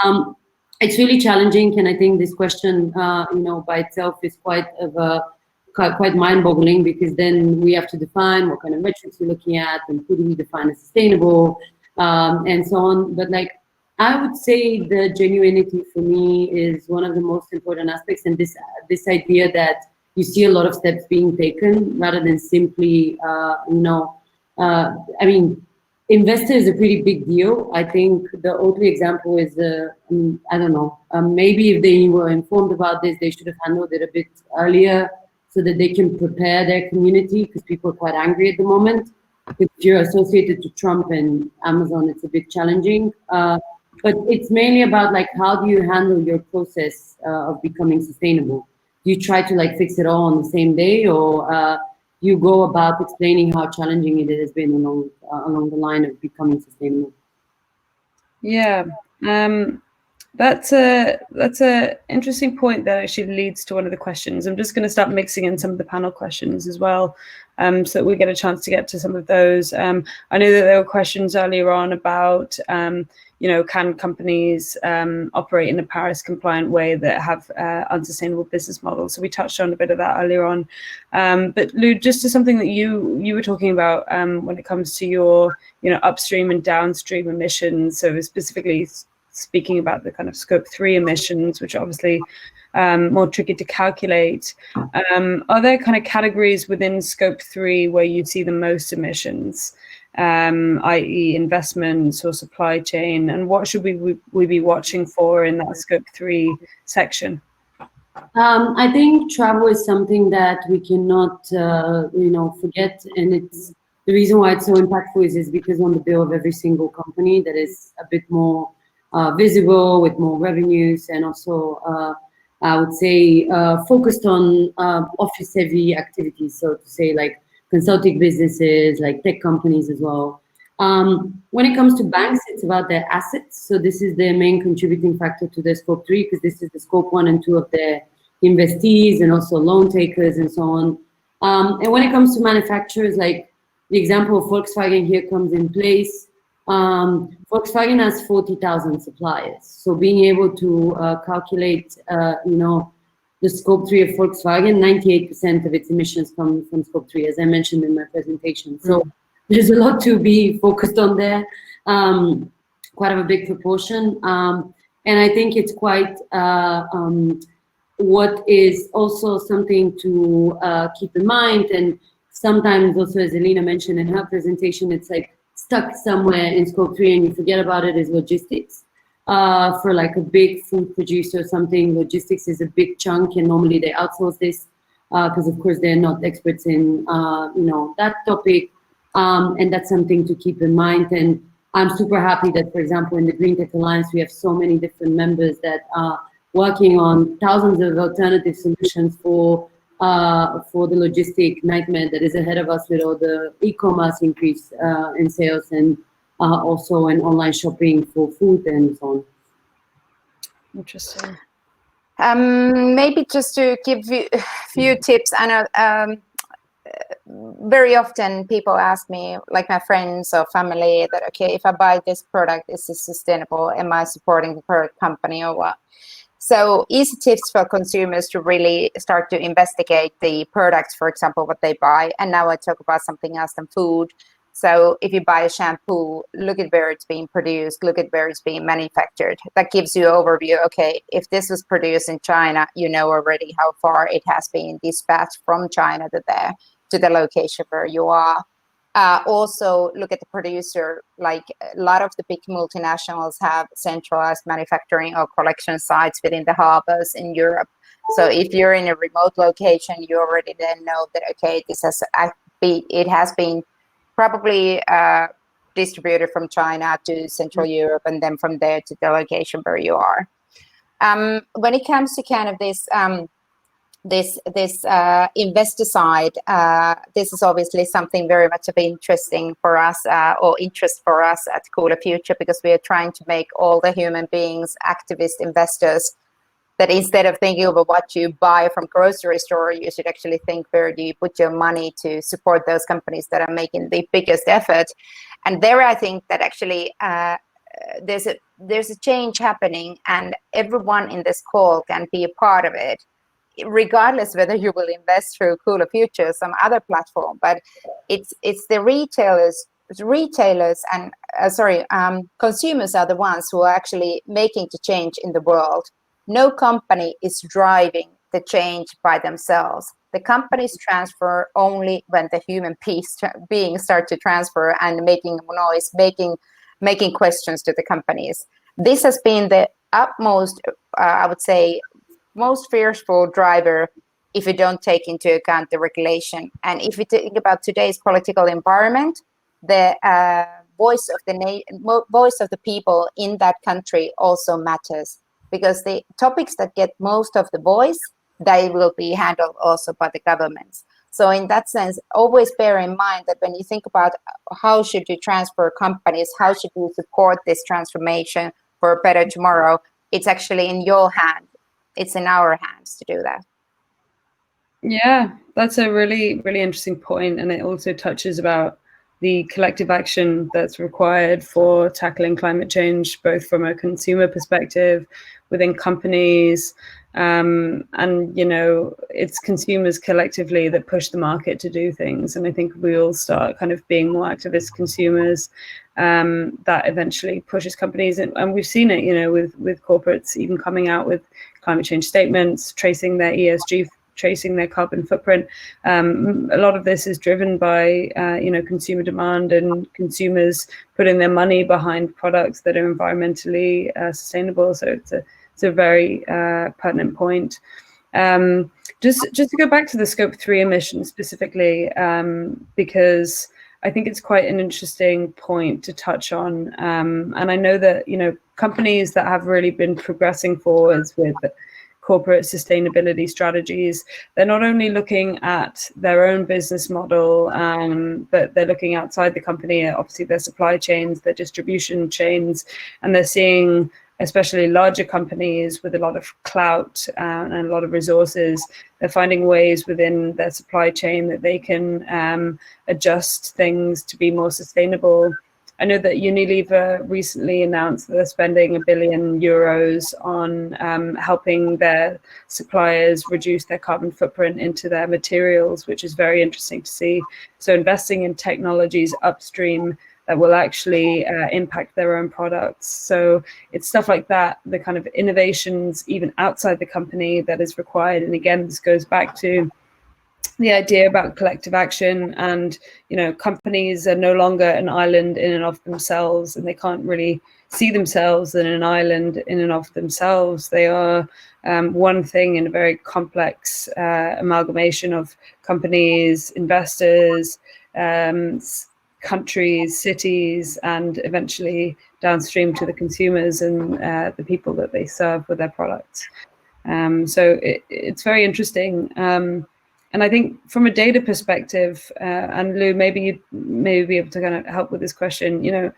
on? It's really challenging, and I think this question, by itself is quite mind-boggling, because then we have to define what kind of metrics we're looking at and who do we define as sustainable, and so on. But like, I would say the genuinity for me is one of the most important aspects, and this idea that you see a lot of steps being taken rather than simply, I mean, investor is a pretty big deal. I think the Oatly example is, I don't know, maybe if they were informed about this, they should have handled it a bit earlier so that they can prepare their community, because people are quite angry at the moment. If you're associated to Trump and Amazon, it's a bit challenging. But it's mainly about like, how do you handle your process of becoming sustainable? Do you try to like fix it all on the same day, or you go about explaining how challenging it has been along the line of becoming sustainable? Yeah, that's a interesting point that actually leads to one of the questions. I'm just going to start mixing in some of the panel questions as well, so that we get a chance to get to some of those. I know that there were questions earlier on about, can companies operate in a Paris compliant way that have unsustainable business models? So we touched on a bit of that earlier on. But Lou, just to something that you were talking about when it comes to your upstream and downstream emissions, so specifically speaking about the kind of scope 3 emissions, which are obviously more tricky to calculate. Are there kind of categories within scope 3 where you see the most emissions, i.e. investments or supply chain, and what should we be watching for in that scope 3 section? I think travel is something that we cannot, forget, and it's the reason why it's so impactful is because on the bill of every single company that is a bit more visible, with more revenues, and also I would say focused on office-heavy activities, so to say, like consulting businesses, like tech companies as well. When it comes to banks, it's about their assets. So this is the main contributing factor to their scope 3, because this is the scope 1 and 2 of their investees and also loan takers and so on. And when it comes to manufacturers, like the example of Volkswagen here comes in place. Volkswagen has 40,000 suppliers. So being able to calculate, the scope 3 of Volkswagen, 98% of its emissions come from scope 3, as I mentioned in my presentation. So there's a lot to be focused on there, quite of a big proportion. And I think it's quite, what is also something to keep in mind, and sometimes also, as Elena mentioned in her presentation, it's like stuck somewhere in scope 3 and you forget about it, is logistics. For like a big food producer or something, logistics is a big chunk, and normally they outsource this because of course they're not experts in that topic, and that's something to keep in mind. And I'm super happy that, for example, in the Green Tech Alliance we have so many different members that are working on thousands of alternative solutions for the logistic nightmare that is ahead of us, with all the e-commerce increase in sales, and also in online shopping for food and so on. Interesting. Maybe just to give you a few tips. I know very often people ask me, like my friends or family, that, okay, if I buy this product, is this sustainable? Am I supporting the product company or what? So easy tips for consumers to really start to investigate the products, for example, what they buy. And now I talk about something else than food. So if you buy a shampoo, look at where it's being produced, look at where it's being manufactured. That gives you an overview. Okay, if this was produced in China, you know already how far it has been dispatched from China to there, to the location where you are. Also look at the producer, like a lot of the big multinationals have centralized manufacturing or collection sites within the harbors in Europe. So if you're in a remote location, you already then know that, okay, it has been probably distributed from China to Central Europe and then from there to the location where you are. When it comes to kind of this investor side, this is obviously something very much of interest for us at Cooler Future, because we are trying to make all the human beings activist investors, that instead of thinking about what you buy from grocery store, you should actually think, where do you put your money to support those companies that are making the biggest effort. And there I think that actually there's a change happening, and everyone in this call can be a part of it, regardless whether you will invest through Cooler Future or some other platform. But it's the retailers and consumers are the ones who are actually making the change in the world. No company is driving the change by themselves. The companies transfer only when the human beings start to transfer and making noise, making questions to the companies. This has been the utmost, I would say, most fearful driver if you don't take into account the regulation. And if you think about today's political environment, the voice of the people in that country also matters, because the topics that get most of the voice, they will be handled also by the governments. So in that sense, always bear in mind that when you think about how should you transfer companies, how should you support this transformation for a better tomorrow, it's actually in your hand. It's in our hands to do that. Yeah, that's a really, really interesting point. And it also touches about the collective action that's required for tackling climate change, both from a consumer perspective, within companies, and, you know, it's consumers collectively that push the market to do things. And I think we all start kind of being more activist consumers, that eventually pushes companies. And we've seen it, you know, with corporates even coming out with climate change statements, tracing their ESG, tracing their carbon footprint. A lot of this is driven by, you know, consumer demand and consumers putting their money behind products that are environmentally sustainable. So it's a very pertinent point. Just to go back to the Scope 3 emissions specifically, because I think it's quite an interesting point to touch on. And I know that, you know, companies that have really been progressing forwards with corporate sustainability strategies, they're not only looking at their own business model, but they're looking outside the company, obviously their supply chains, their distribution chains, and they're seeing, especially larger companies with a lot of clout and a lot of resources, they're finding ways within their supply chain that they can adjust things to be more sustainable. I know that Unilever recently announced that they're spending €1 billion on helping their suppliers reduce their carbon footprint into their materials, which is very interesting to see. So investing in technologies upstream that will actually impact their own products. So it's stuff like that, the kind of innovations even outside the company that is required. And again, this goes back to the idea about collective action, and, you know, companies are no longer an island in and of themselves, and they can't really see themselves in an island in and of themselves. They are one thing in a very complex amalgamation of companies, investors, countries, cities, and eventually downstream to the consumers and the people that they serve with their products. So it's very interesting. And I think from a data perspective, and Lou, maybe you may be able to kind of help with this question, you know,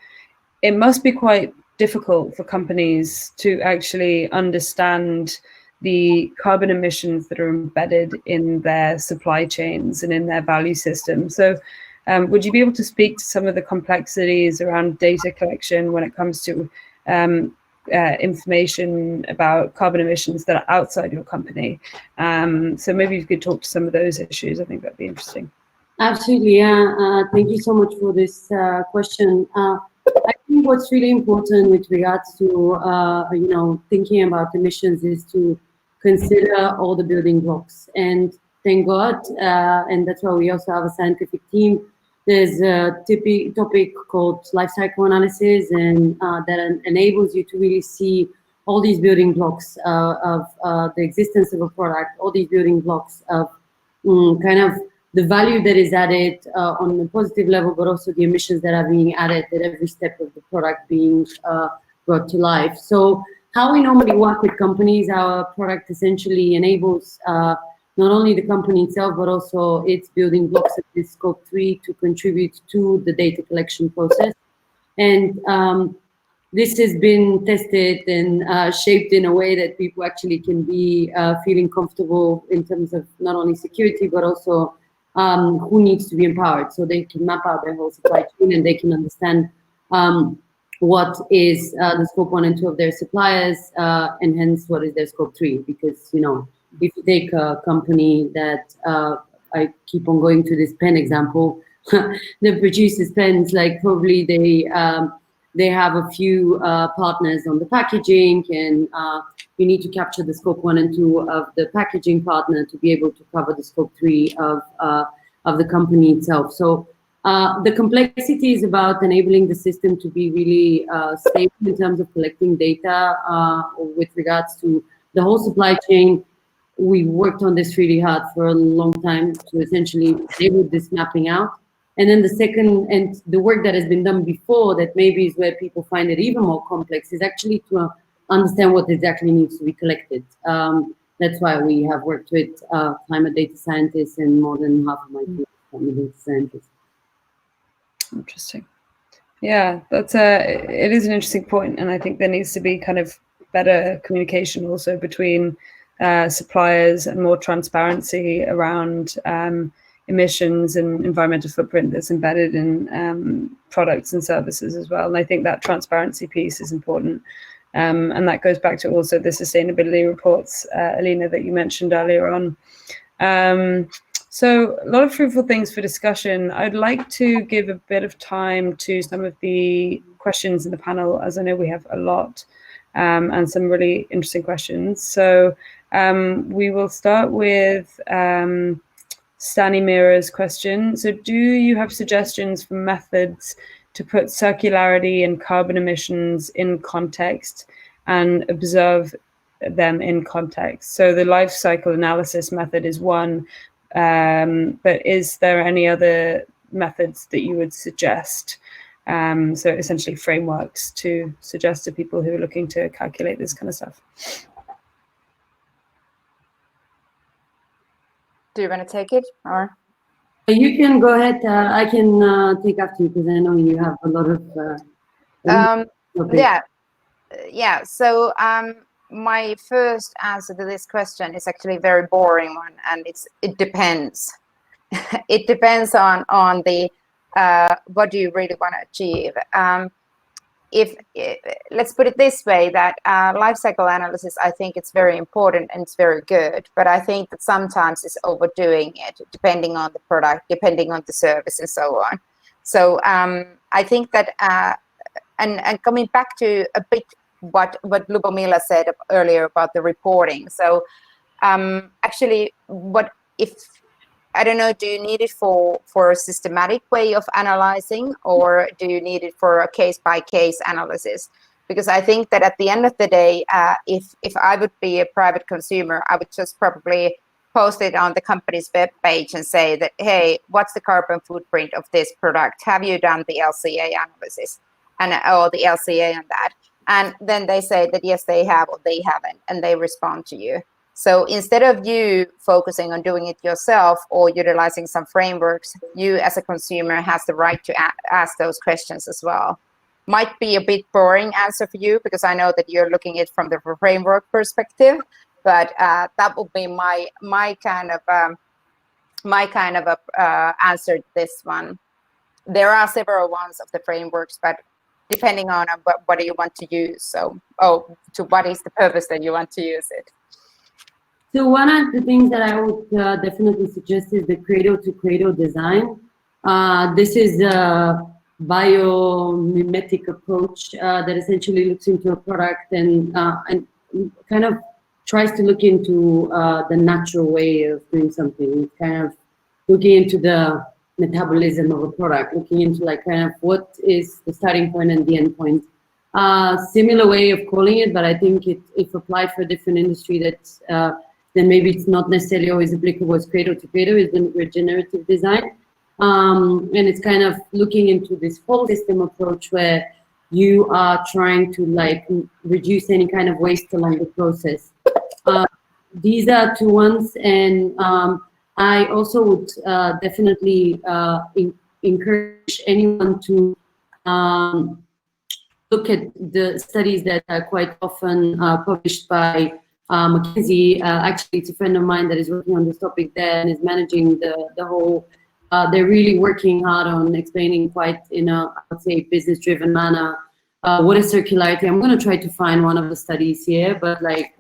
it must be quite difficult for companies to actually understand the carbon emissions that are embedded in their supply chains and in their value system. So would you be able to speak to some of the complexities around data collection when it comes to information about carbon emissions that are outside your company. So maybe you could talk to some of those issues. I think that'd be interesting. Absolutely, yeah. Thank you so much for this question. I think what's really important with regards to thinking about emissions is to consider all the building blocks. And thank God, and that's why we also have a scientific team. There's a topic called life cycle analysis, and that enables you to really see all these building blocks of the existence of a product, all these building blocks of kind of the value that is added on a positive level, but also the emissions that are being added at every step of the product being brought to life. So how we normally work with companies, our product essentially enables not only the company itself, but also its building blocks of this scope 3 to contribute to the data collection process. And this has been tested and shaped in a way that people actually can be feeling comfortable in terms of not only security, but also who needs to be empowered. So they can map out their whole supply chain and they can understand what is the scope 1 and 2 of their suppliers, and hence what is their scope 3. Because, if you take a company that I keep on going to this pen example, that produces pens, like probably they have a few partners on the packaging, and you need to capture the scope 1 and 2 of the packaging partner to be able to cover the scope 3 of the company itself. So the complexity is about enabling the system to be really stable in terms of collecting data with regards to the whole supply chain. We worked on this really hard for a long time to essentially enable this mapping out. And then the second, and the work that has been done before, that maybe is where people find it even more complex, is actually to understand what exactly needs to be collected. That's why we have worked with climate data scientists, and more than half of my team is climate data scientists. Interesting. Yeah, it is an interesting point, and I think there needs to be kind of better communication also between suppliers and more transparency around emissions and environmental footprint that's embedded in products and services as well. And I think that transparency piece is important. And that goes back to also the sustainability reports, Alina, that you mentioned earlier on. So a lot of fruitful things for discussion. I'd like to give a bit of time to some of the questions in the panel, as I know we have a lot and some really interesting questions. So we will start with Stani Mira's question. So do you have suggestions for methods to put circularity and carbon emissions in context and observe them in context? So the life cycle analysis method is one, but is there any other methods that you would suggest? So essentially frameworks to suggest to people who are looking to calculate this kind of stuff. Do you want to take it, or? You can go ahead. I can take after you, because I know you have a lot of. Yeah. So my first answer to this question is actually a very boring one, and it depends. It depends on the what do you really want to achieve. Let's put it this way, that life cycle analysis, I think it's very important and it's very good, but I think that sometimes it's overdoing it, depending on the product, depending on the service, and so on. So I think that, and coming back to a bit what Lubomila said earlier about the reporting. So actually, I don't know, do you need it for a systematic way of analyzing, or do you need it for a case-by-case analysis? Because I think that at the end of the day, if I would be a private consumer, I would just probably post it on the company's web page and say that, hey, what's the carbon footprint of this product? Have you done the LCA analysis or the LCA on that? And then they say that yes, they have, or they haven't, and they respond to you. So instead of you focusing on doing it yourself or utilizing some frameworks, you as a consumer has the right to ask those questions as well. Might be a bit boring answer for you, because I know that you're looking at it from the framework perspective, but that would be my kind of answer to this one. There are several ones of the frameworks, but depending on what do you want to use. So, to what is the purpose that you want to use it? So one of the things that I would definitely suggest is the cradle-to-cradle design. This is a biomimetic approach that essentially looks into a product and kind of tries to look into the natural way of doing something. It's kind of looking into the metabolism of a product, looking into like kind of what is the starting point and the end point. Similar way of calling it, but I think if applied for a different industry, that's then maybe it's not necessarily always applicable as cradle-to-cradle, is the regenerative design. And it's kind of looking into this whole system approach where you are trying to like reduce any kind of waste along the process. These are two ones, and I also would definitely encourage anyone to look at the studies that are quite often published by Kezia. Actually, it's a friend of mine that is working on this topic there and is managing the whole. They're really working hard on explaining quite in a, I would say, business-driven manner what is circularity. I'm going to try to find one of the studies here, but like,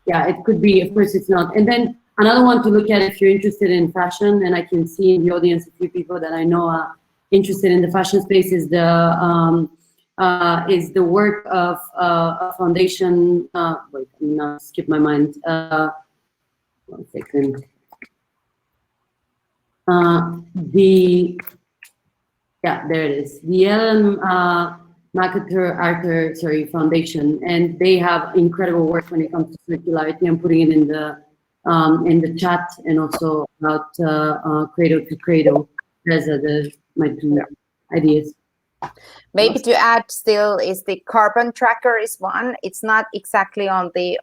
yeah, it could be. Of course, it's not. And then another one to look at if you're interested in fashion, and I can see in the audience a few people that I know are interested in the fashion space, is the work of a foundation. Wait, I'm gonna skip my mind. 1 second. There it is. The Ellen MacArthur Foundation, and they have incredible work when it comes to circularity. I'm putting it in the chat, and also about cradle to cradle. Those are my two ideas. Maybe to add still is the carbon tracker is one. It's not exactly on the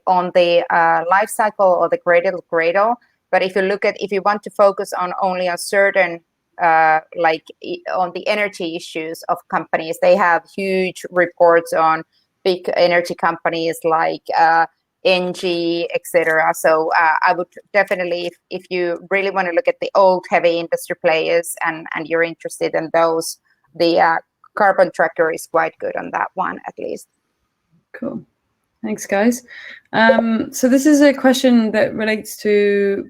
life cycle or the cradle to cradle, but if you want to focus on only a certain like on the energy issues of companies, they have huge reports on big energy companies like NG, etc. So I would definitely, if you really want to look at the old heavy industry players and you're interested in those, the carbon tracker is quite good on that one, at least. Cool. Thanks, guys. So this is a question that relates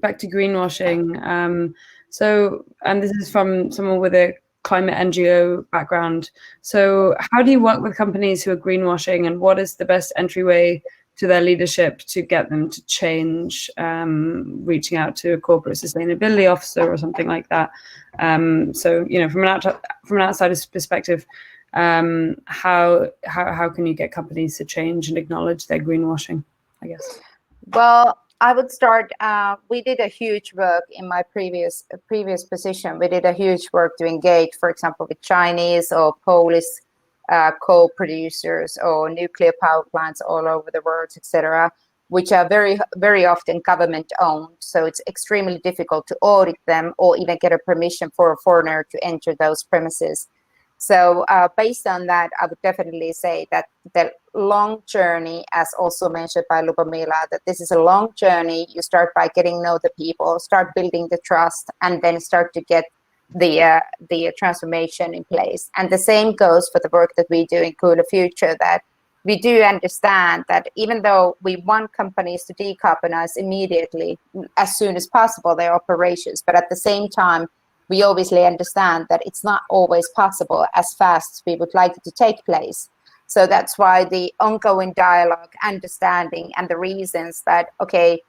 back to greenwashing. And this is from someone with a climate NGO background. So how do you work with companies who are greenwashing, and what is the best entryway to their leadership to get them to change, reaching out to a corporate sustainability officer or something like that? So, you know, from an outsider's perspective, how can you get companies to change and acknowledge their greenwashing, I guess? Well, I would start, we did a huge work in my previous position. We did a huge work to engage, for example, with Chinese or Polish coal producers or nuclear power plants all over the world, etc., which are very, very often government owned. So it's extremely difficult to audit them or even get a permission for a foreigner to enter those premises. So based on that, I would definitely say that the long journey, as also mentioned by Lubomila, that this is a long journey. You start by getting to know the people, start building the trust, and then start to get the transformation in place. And the same goes for the work that we do in Cooler Future, that we do understand that even though we want companies to decarbonize immediately, as soon as possible, their operations, but at the same time, we obviously understand that it's not always possible as fast as we would like it to take place. So that's why the ongoing dialogue, understanding, and the reasons that, okay,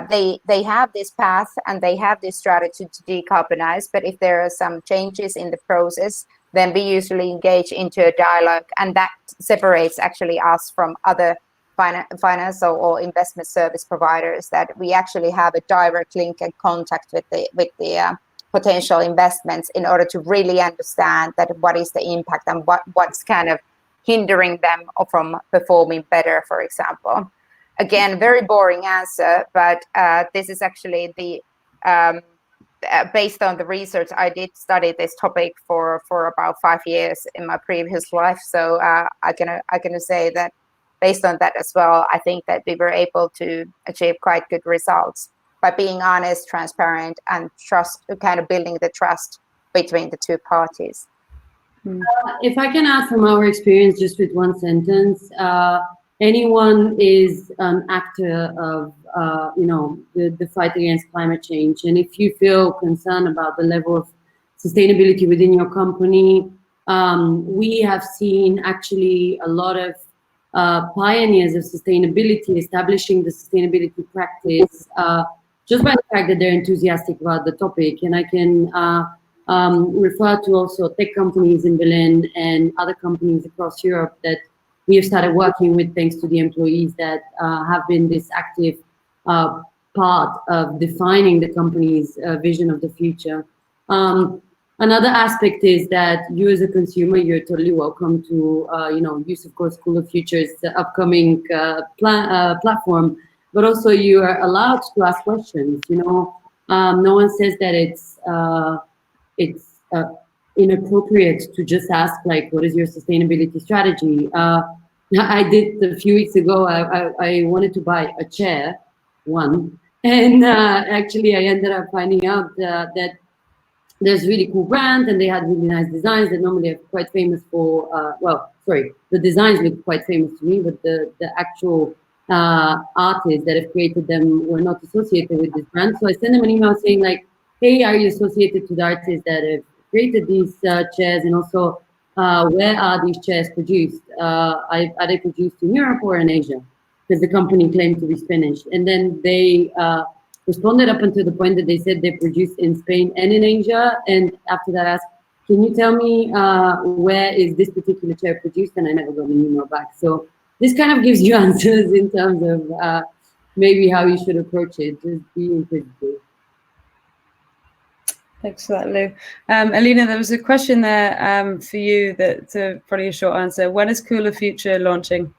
they have this path and they have this strategy to decarbonize, but if there are some changes in the process, then we usually engage into a dialogue, and that separates actually us from other financial or investment service providers, that we actually have a direct link and contact with the potential investments in order to really understand that what is the impact and what's kind of hindering them from performing better, for example. Again, very boring answer, but this is actually the based on the research. I did study this topic for about 5 years in my previous life, so I can say that based on that as well, I think that we were able to achieve quite good results by being honest, transparent, and trust, kind of building the trust between the two parties. If I can add from our experience, just with one sentence, anyone is an actor of, the fight against climate change. And if you feel concerned about the level of sustainability within your company, we have seen actually a lot of pioneers of sustainability establishing the sustainability practice just by the fact that they're enthusiastic about the topic. And I can refer to also tech companies in Berlin and other companies across Europe that we have started working with, thanks to the employees that have been this active part of defining the company's vision of the future. Another aspect is that you as a consumer, you're totally welcome to, use, of course, School of Future's upcoming platform, but also you are allowed to ask questions. No one says that it's inappropriate to just ask, like, what is your sustainability strategy? I did a few weeks ago, I wanted to buy a chair, and actually I ended up finding out that there's really cool brands and they had really nice designs that normally are quite famous for, the designs look quite famous to me, but the actual artists that have created them were not associated with this brand. So I sent them an email saying, like, hey, are you associated to the artists that have created these chairs? And also, where are these chairs produced? Are they produced in Europe or in Asia? Because the company claimed to be Spanish. And then they responded up until the point that they said they produced in Spain and in Asia. And after that, I asked, can you tell me where is this particular chair produced? And I never got an email back. So this kind of gives you answers in terms of maybe how you should approach it. Just be inquisitive. Thanks for that, Lou. Alina, there was a question there for you that's probably a short answer. When is Cooler Future launching?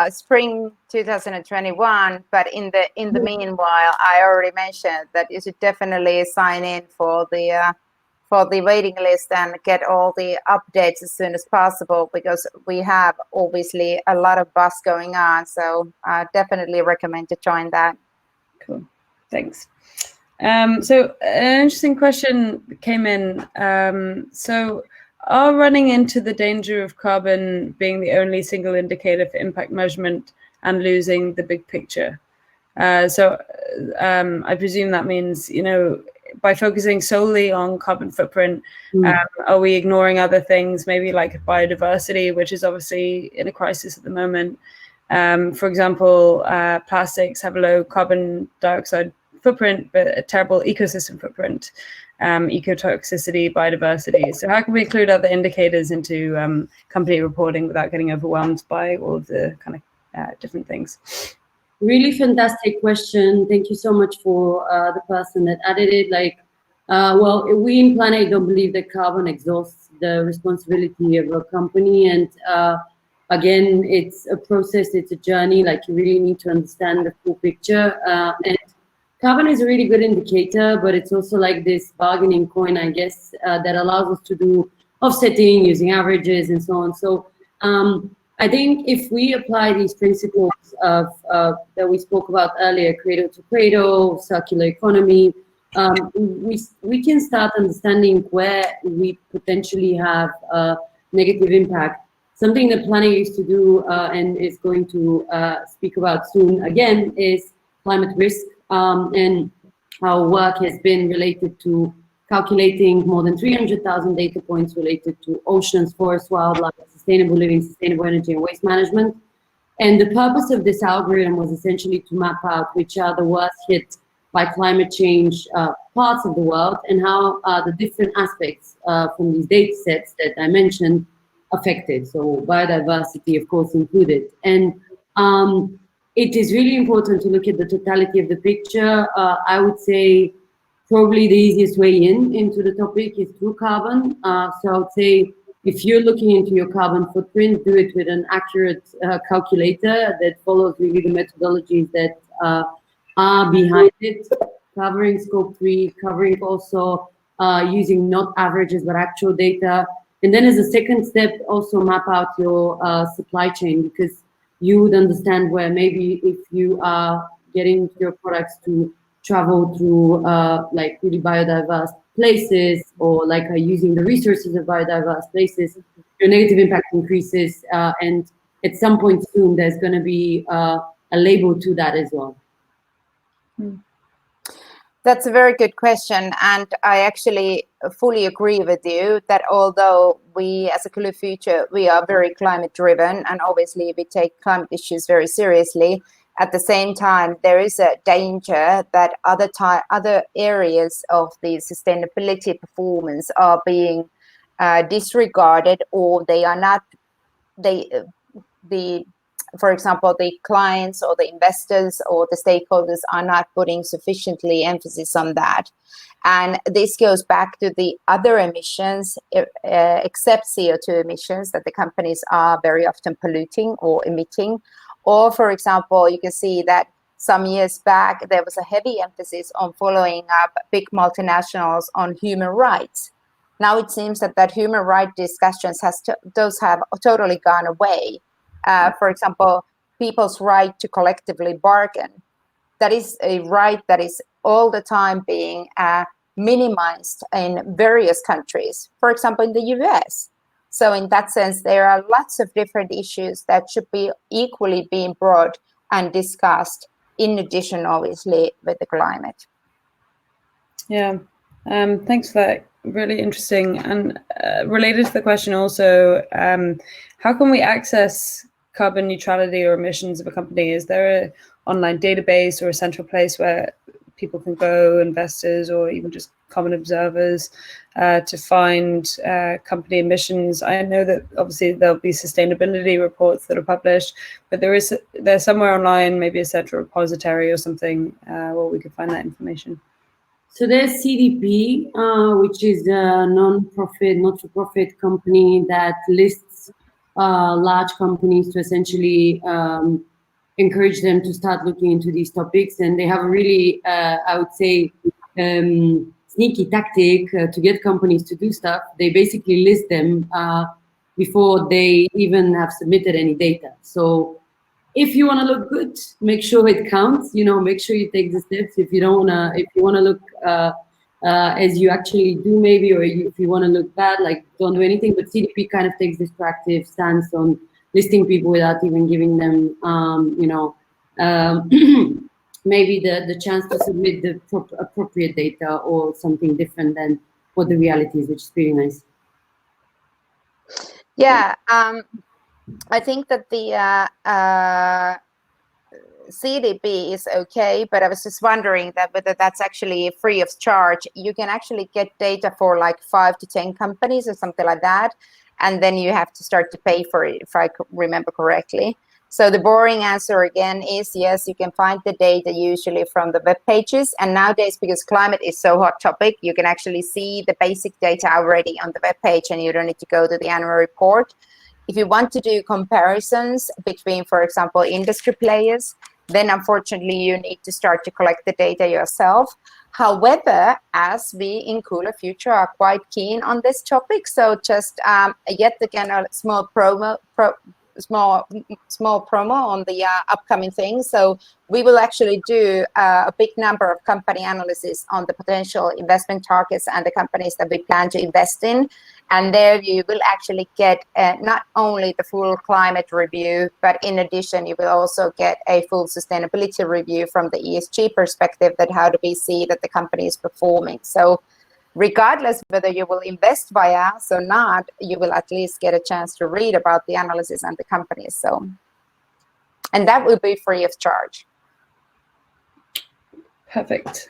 Spring 2021. But in the meanwhile, I already mentioned that you should definitely sign in for the waiting list and get all the updates as soon as possible, because we have obviously a lot of buzz going on. So I definitely recommend to join that. Cool. Thanks. So an interesting question came in. So are running into the danger of carbon being the only single indicator for impact measurement and losing the big picture? So I presume that means, by focusing solely on carbon footprint, are we ignoring other things, maybe like biodiversity, which is obviously in a crisis at the moment? For example, plastics have a low carbon dioxide footprint, but a terrible ecosystem footprint, ecotoxicity, biodiversity. So how can we include other indicators into company reporting without getting overwhelmed by all of the kind of different things? Really fantastic question. Thank you so much for the person that added it. We in PlanA don't believe that carbon exhausts the responsibility of a company. And again, it's a process, it's a journey. Like, you really need to understand the full picture. And carbon is a really good indicator, but it's also like this bargaining coin, I guess, that allows us to do offsetting using averages and so on. So I think if we apply these principles of that we spoke about earlier, cradle to cradle, circular economy, we can start understanding where we potentially have a negative impact. Something that PlanA used to do and is going to speak about soon again is climate risk. And our work has been related to calculating more than 300,000 data points related to oceans, forests, wildlife, sustainable living, sustainable energy, and waste management. And the purpose of this algorithm was essentially to map out which are the worst hit by climate change parts of the world, and how the different aspects from these data sets that I mentioned affected. So biodiversity, of course, included. And it is really important to look at the totality of the picture. I would say probably the easiest way into the topic is through carbon. So I would say, if you're looking into your carbon footprint, do it with an accurate calculator that follows really the methodologies that are behind it, covering scope 3, covering also using not averages but actual data. And then as a second step, also map out your supply chain, because you would understand where maybe if you are getting your products to travel through like really biodiverse places, or like using the resources of biodiverse places, your negative impact increases, and at some point soon there's going to be a label to that as well. That's a very good question, and I actually fully agree with you that although we as a Clear Future, we are very climate driven, and obviously we take climate issues very seriously, at the same time there is a danger that other areas of the sustainability performance are being disregarded, or they are not, for example, the clients or the investors or the stakeholders are not putting sufficiently emphasis on that. And this goes back to the other emissions, except CO2 emissions, that the companies are very often polluting or emitting. Or, for example, you can see that some years back, there was a heavy emphasis on following up big multinationals on human rights. Now it seems that human rights discussions those have totally gone away. For example, people's right to collectively bargain. That is a right that is all the time being minimized in various countries, for example, in the US. So in that sense, there are lots of different issues that should be equally being brought and discussed, in addition, obviously, with the climate. Yeah, thanks for that. Really interesting. And related to the question also, how can we access carbon neutrality or emissions of a company? Is there an online database or a central place where people can go, investors or even just common observers, to find company emissions? I know that obviously there'll be sustainability reports that are published, but there's somewhere online, maybe a central repository or something, where we could find that information. So there's CDP, which is a non-profit, not-for-profit company that lists large companies to essentially encourage them to start looking into these topics. And they have a really, I would say, sneaky tactic to get companies to do stuff. They basically list them before they even have submitted any data. So if you want to look good, make sure it counts. Make sure you take the steps. If you don't wanna, if you want to look as you actually do, maybe, or if you want to look bad, like don't do anything. But CDP kind of takes this proactive stance on listing people without even giving them, maybe the chance to submit the appropriate data or something different than what the reality is, which is pretty nice. Yeah, I think that the CDP is okay, but I was just wondering that whether that's actually free of charge. You can actually get data for like 5 to 10 companies or something like that, and then you have to start to pay for it, if I remember correctly. So the boring answer again is yes, you can find the data usually from the web pages. And nowadays, because climate is so hot topic, you can actually see the basic data already on the web page, and you don't need to go to the annual report. If you want to do comparisons between, for example, industry players, then unfortunately you need to start to collect the data yourself. However, as we in Cooler Future are quite keen on this topic, so just yet again a small promo on the upcoming things. So we will actually do a big number of company analysis on the potential investment targets and the companies that we plan to invest in. And there you will actually get not only the full climate review, but in addition, you will also get a full sustainability review from the ESG perspective, that how do we see that the company is performing. So regardless whether you will invest via us or not, you will at least get a chance to read about the analysis and the companies. So, and that will be free of charge. Perfect.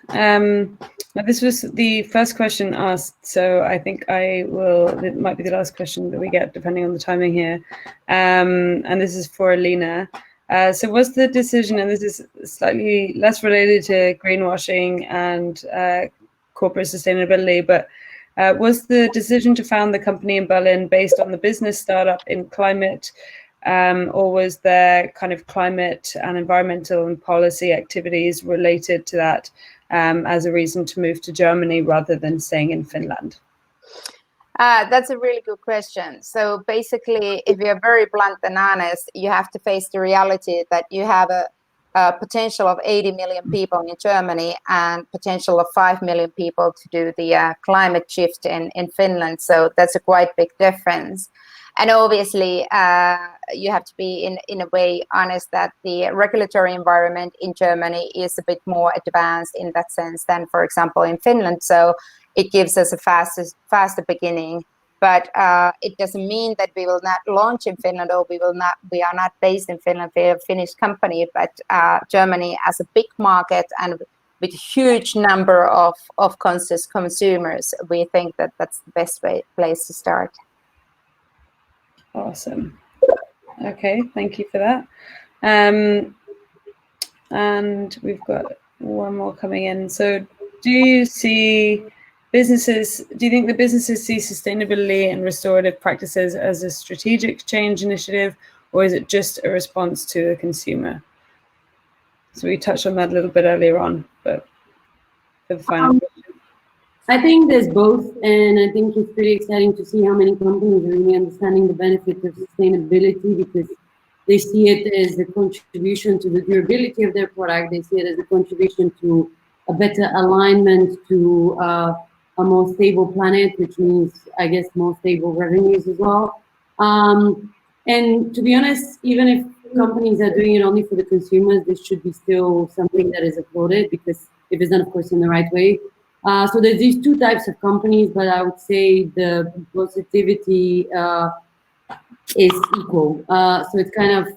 Now this was the first question asked, so I think it might be the last question that we get, depending on the timing here. And this is for Alina. So was the decision, and this is slightly less related to greenwashing and corporate sustainability, but was the decision to found the company in Berlin based on the business startup in climate, or was there kind of climate and environmental and policy activities related to that as a reason to move to Germany rather than staying in Finland? That's a really good question. So basically, if you're very blunt and honest, you have to face the reality that you have a potential of 80 million people in Germany and potential of 5 million people to do the climate shift in Finland. So that's a quite big difference. And obviously, you have to be in a way honest that the regulatory environment in Germany is a bit more advanced in that sense than, for example, in Finland. So it gives us a faster beginning. But it doesn't mean that we will not launch in Finland, or we are not based in Finland. We are a Finnish company, but Germany as a big market and with a huge number of conscious consumers, we think that that's the best place to start. Awesome. Okay, thank you for that. And we've got one more coming in. So do you think the businesses see sustainability and restorative practices as a strategic change initiative, or is it just a response to the consumer? So we touched on that a little bit earlier on, but for the final question. I think there's both, and I think it's pretty exciting to see how many companies are really understanding the benefit of sustainability, because they see it as a contribution to the durability of their product. They see it as a contribution to a better alignment to a more stable planet, which means, I guess, more stable revenues as well. And to be honest, even if companies are doing it only for the consumers, this should be still something that is applauded, because if it's done, of course, in the right way. So there's these two types of companies, but I would say the positivity is equal. So it's kind of,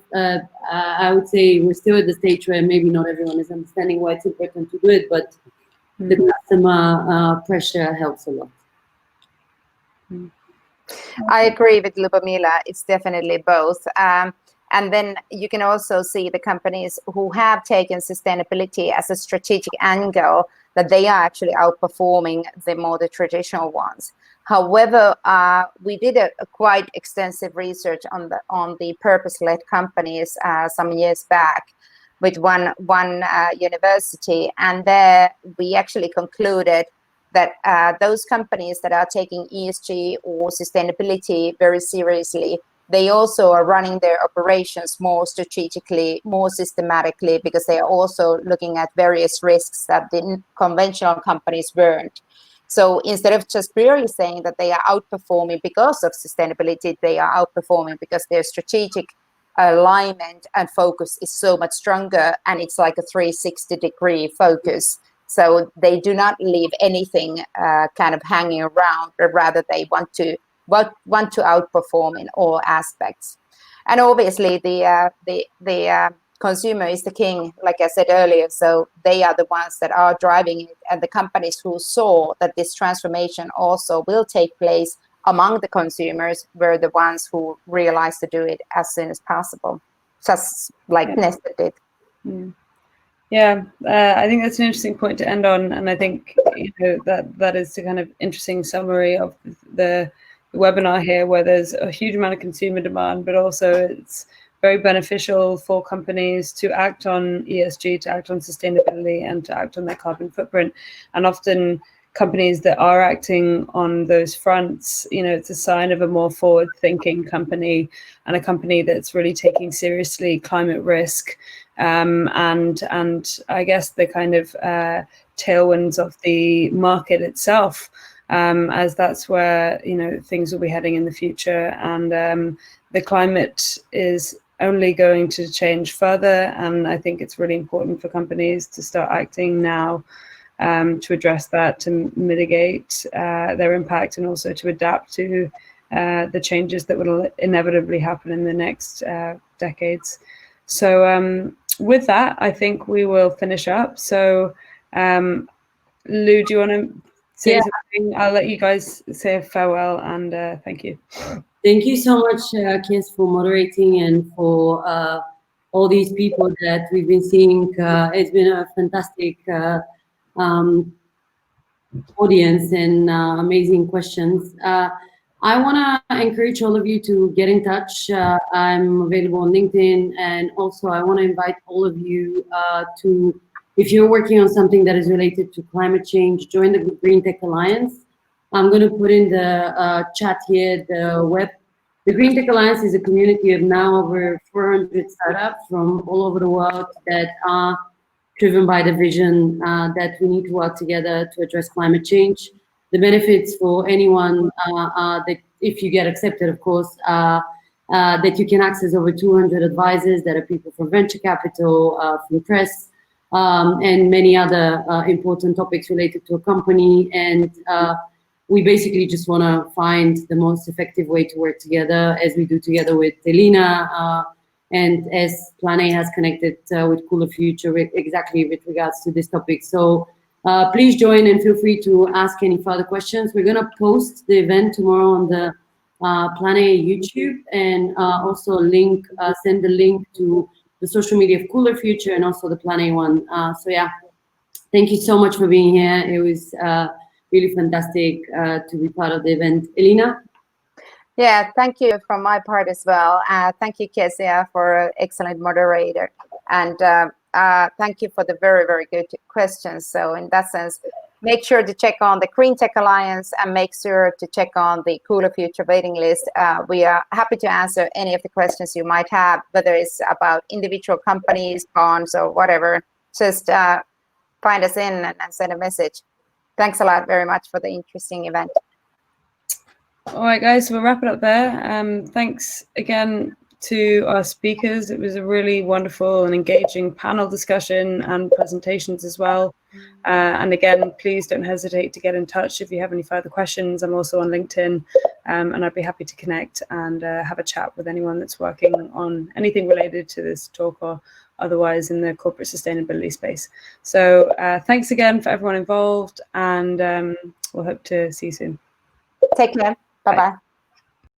I would say we're still at the stage where maybe not everyone is understanding why it's important to do it, but the customer pressure helps a lot. I agree with Lubomila. It's definitely both. And then you can also see the companies who have taken sustainability as a strategic angle, that they are actually outperforming the traditional ones. However, we did a quite extensive research on the purpose-led companies some years back with one university, and there we actually concluded that those companies that are taking ESG or sustainability very seriously, they also are running their operations more strategically, more systematically, because they are also looking at various risks that the conventional companies weren't. So instead of just purely saying that they are outperforming because of sustainability, they are outperforming because their strategic alignment and focus is so much stronger, and it's like a 360-degree focus. So they do not leave anything kind of hanging around, but rather they want to outperform in all aspects. And obviously the consumer is the king, like I said earlier, so they are the ones that are driving it, and the companies who saw that this transformation also will take place among the consumers were the ones who realized to do it as soon as possible, just like Nestle did. Yeah, I think that's an interesting point to end on, and I think that is the kind of interesting summary of the webinar here, where there's a huge amount of consumer demand, but also it's very beneficial for companies to act on ESG, to act on sustainability, and to act on their carbon footprint. And often companies that are acting on those fronts, it's a sign of a more forward-thinking company, and a company that's really taking seriously climate risk, and I guess the kind of tailwinds of the market itself, as that's where things will be heading in the future. And the climate is only going to change further, and I think it's really important for companies to start acting now, to address that, to mitigate their impact, and also to adapt to the changes that will inevitably happen in the next decades. So with that, I think we will finish up. So Lou, do you want to say something? I'll let you guys say a farewell, and thank you. Thank you so much, Kes, for moderating, and for all these people that we've been seeing. It's been a fantastic audience and amazing questions. I want to encourage all of you to get in touch. I'm available on LinkedIn, and also I want to invite all of you to, if you're working on something that is related to climate change, join the Green Tech Alliance. I'm going to put in the chat here the The Green Tech Alliance is a community of now over 400 startups from all over the world that are driven by the vision that we need to work together to address climate change. The benefits for anyone that, if you get accepted, of course, that you can access over 200 advisors that are people from venture capital, from press, and many other important topics related to a company. And we basically just want to find the most effective way to work together, as we do together with Elina, and as PlanA has connected with Cooler Future exactly with regards to this topic. So please join and feel free to ask any further questions. We're going to post the event tomorrow on the PlanA YouTube, and also send the link to the social media of Cooler Future and also the PlanA one. So yeah, thank you so much for being here. It was really fantastic to be part of the event. Elina? Yeah, thank you from my part as well. Thank you, Kezia, for an excellent moderator. And thank you for the very, very good questions. So in that sense, make sure to check on the Green Tech Alliance and make sure to check on the Cooler Future waiting list. We are happy to answer any of the questions you might have, whether it's about individual companies, bonds, or whatever. Just find us in and send a message. Thanks a lot very much for the interesting event. All right, guys, so we'll wrap it up there. Thanks again to our speakers. It was a really wonderful and engaging panel discussion and presentations as well. And again, please don't hesitate to get in touch if you have any further questions. I'm also on LinkedIn, and I'd be happy to connect and have a chat with anyone that's working on anything related to this talk or otherwise in the corporate sustainability space. So thanks again for everyone involved, and we'll hope to see you soon. Take care. Bye-bye.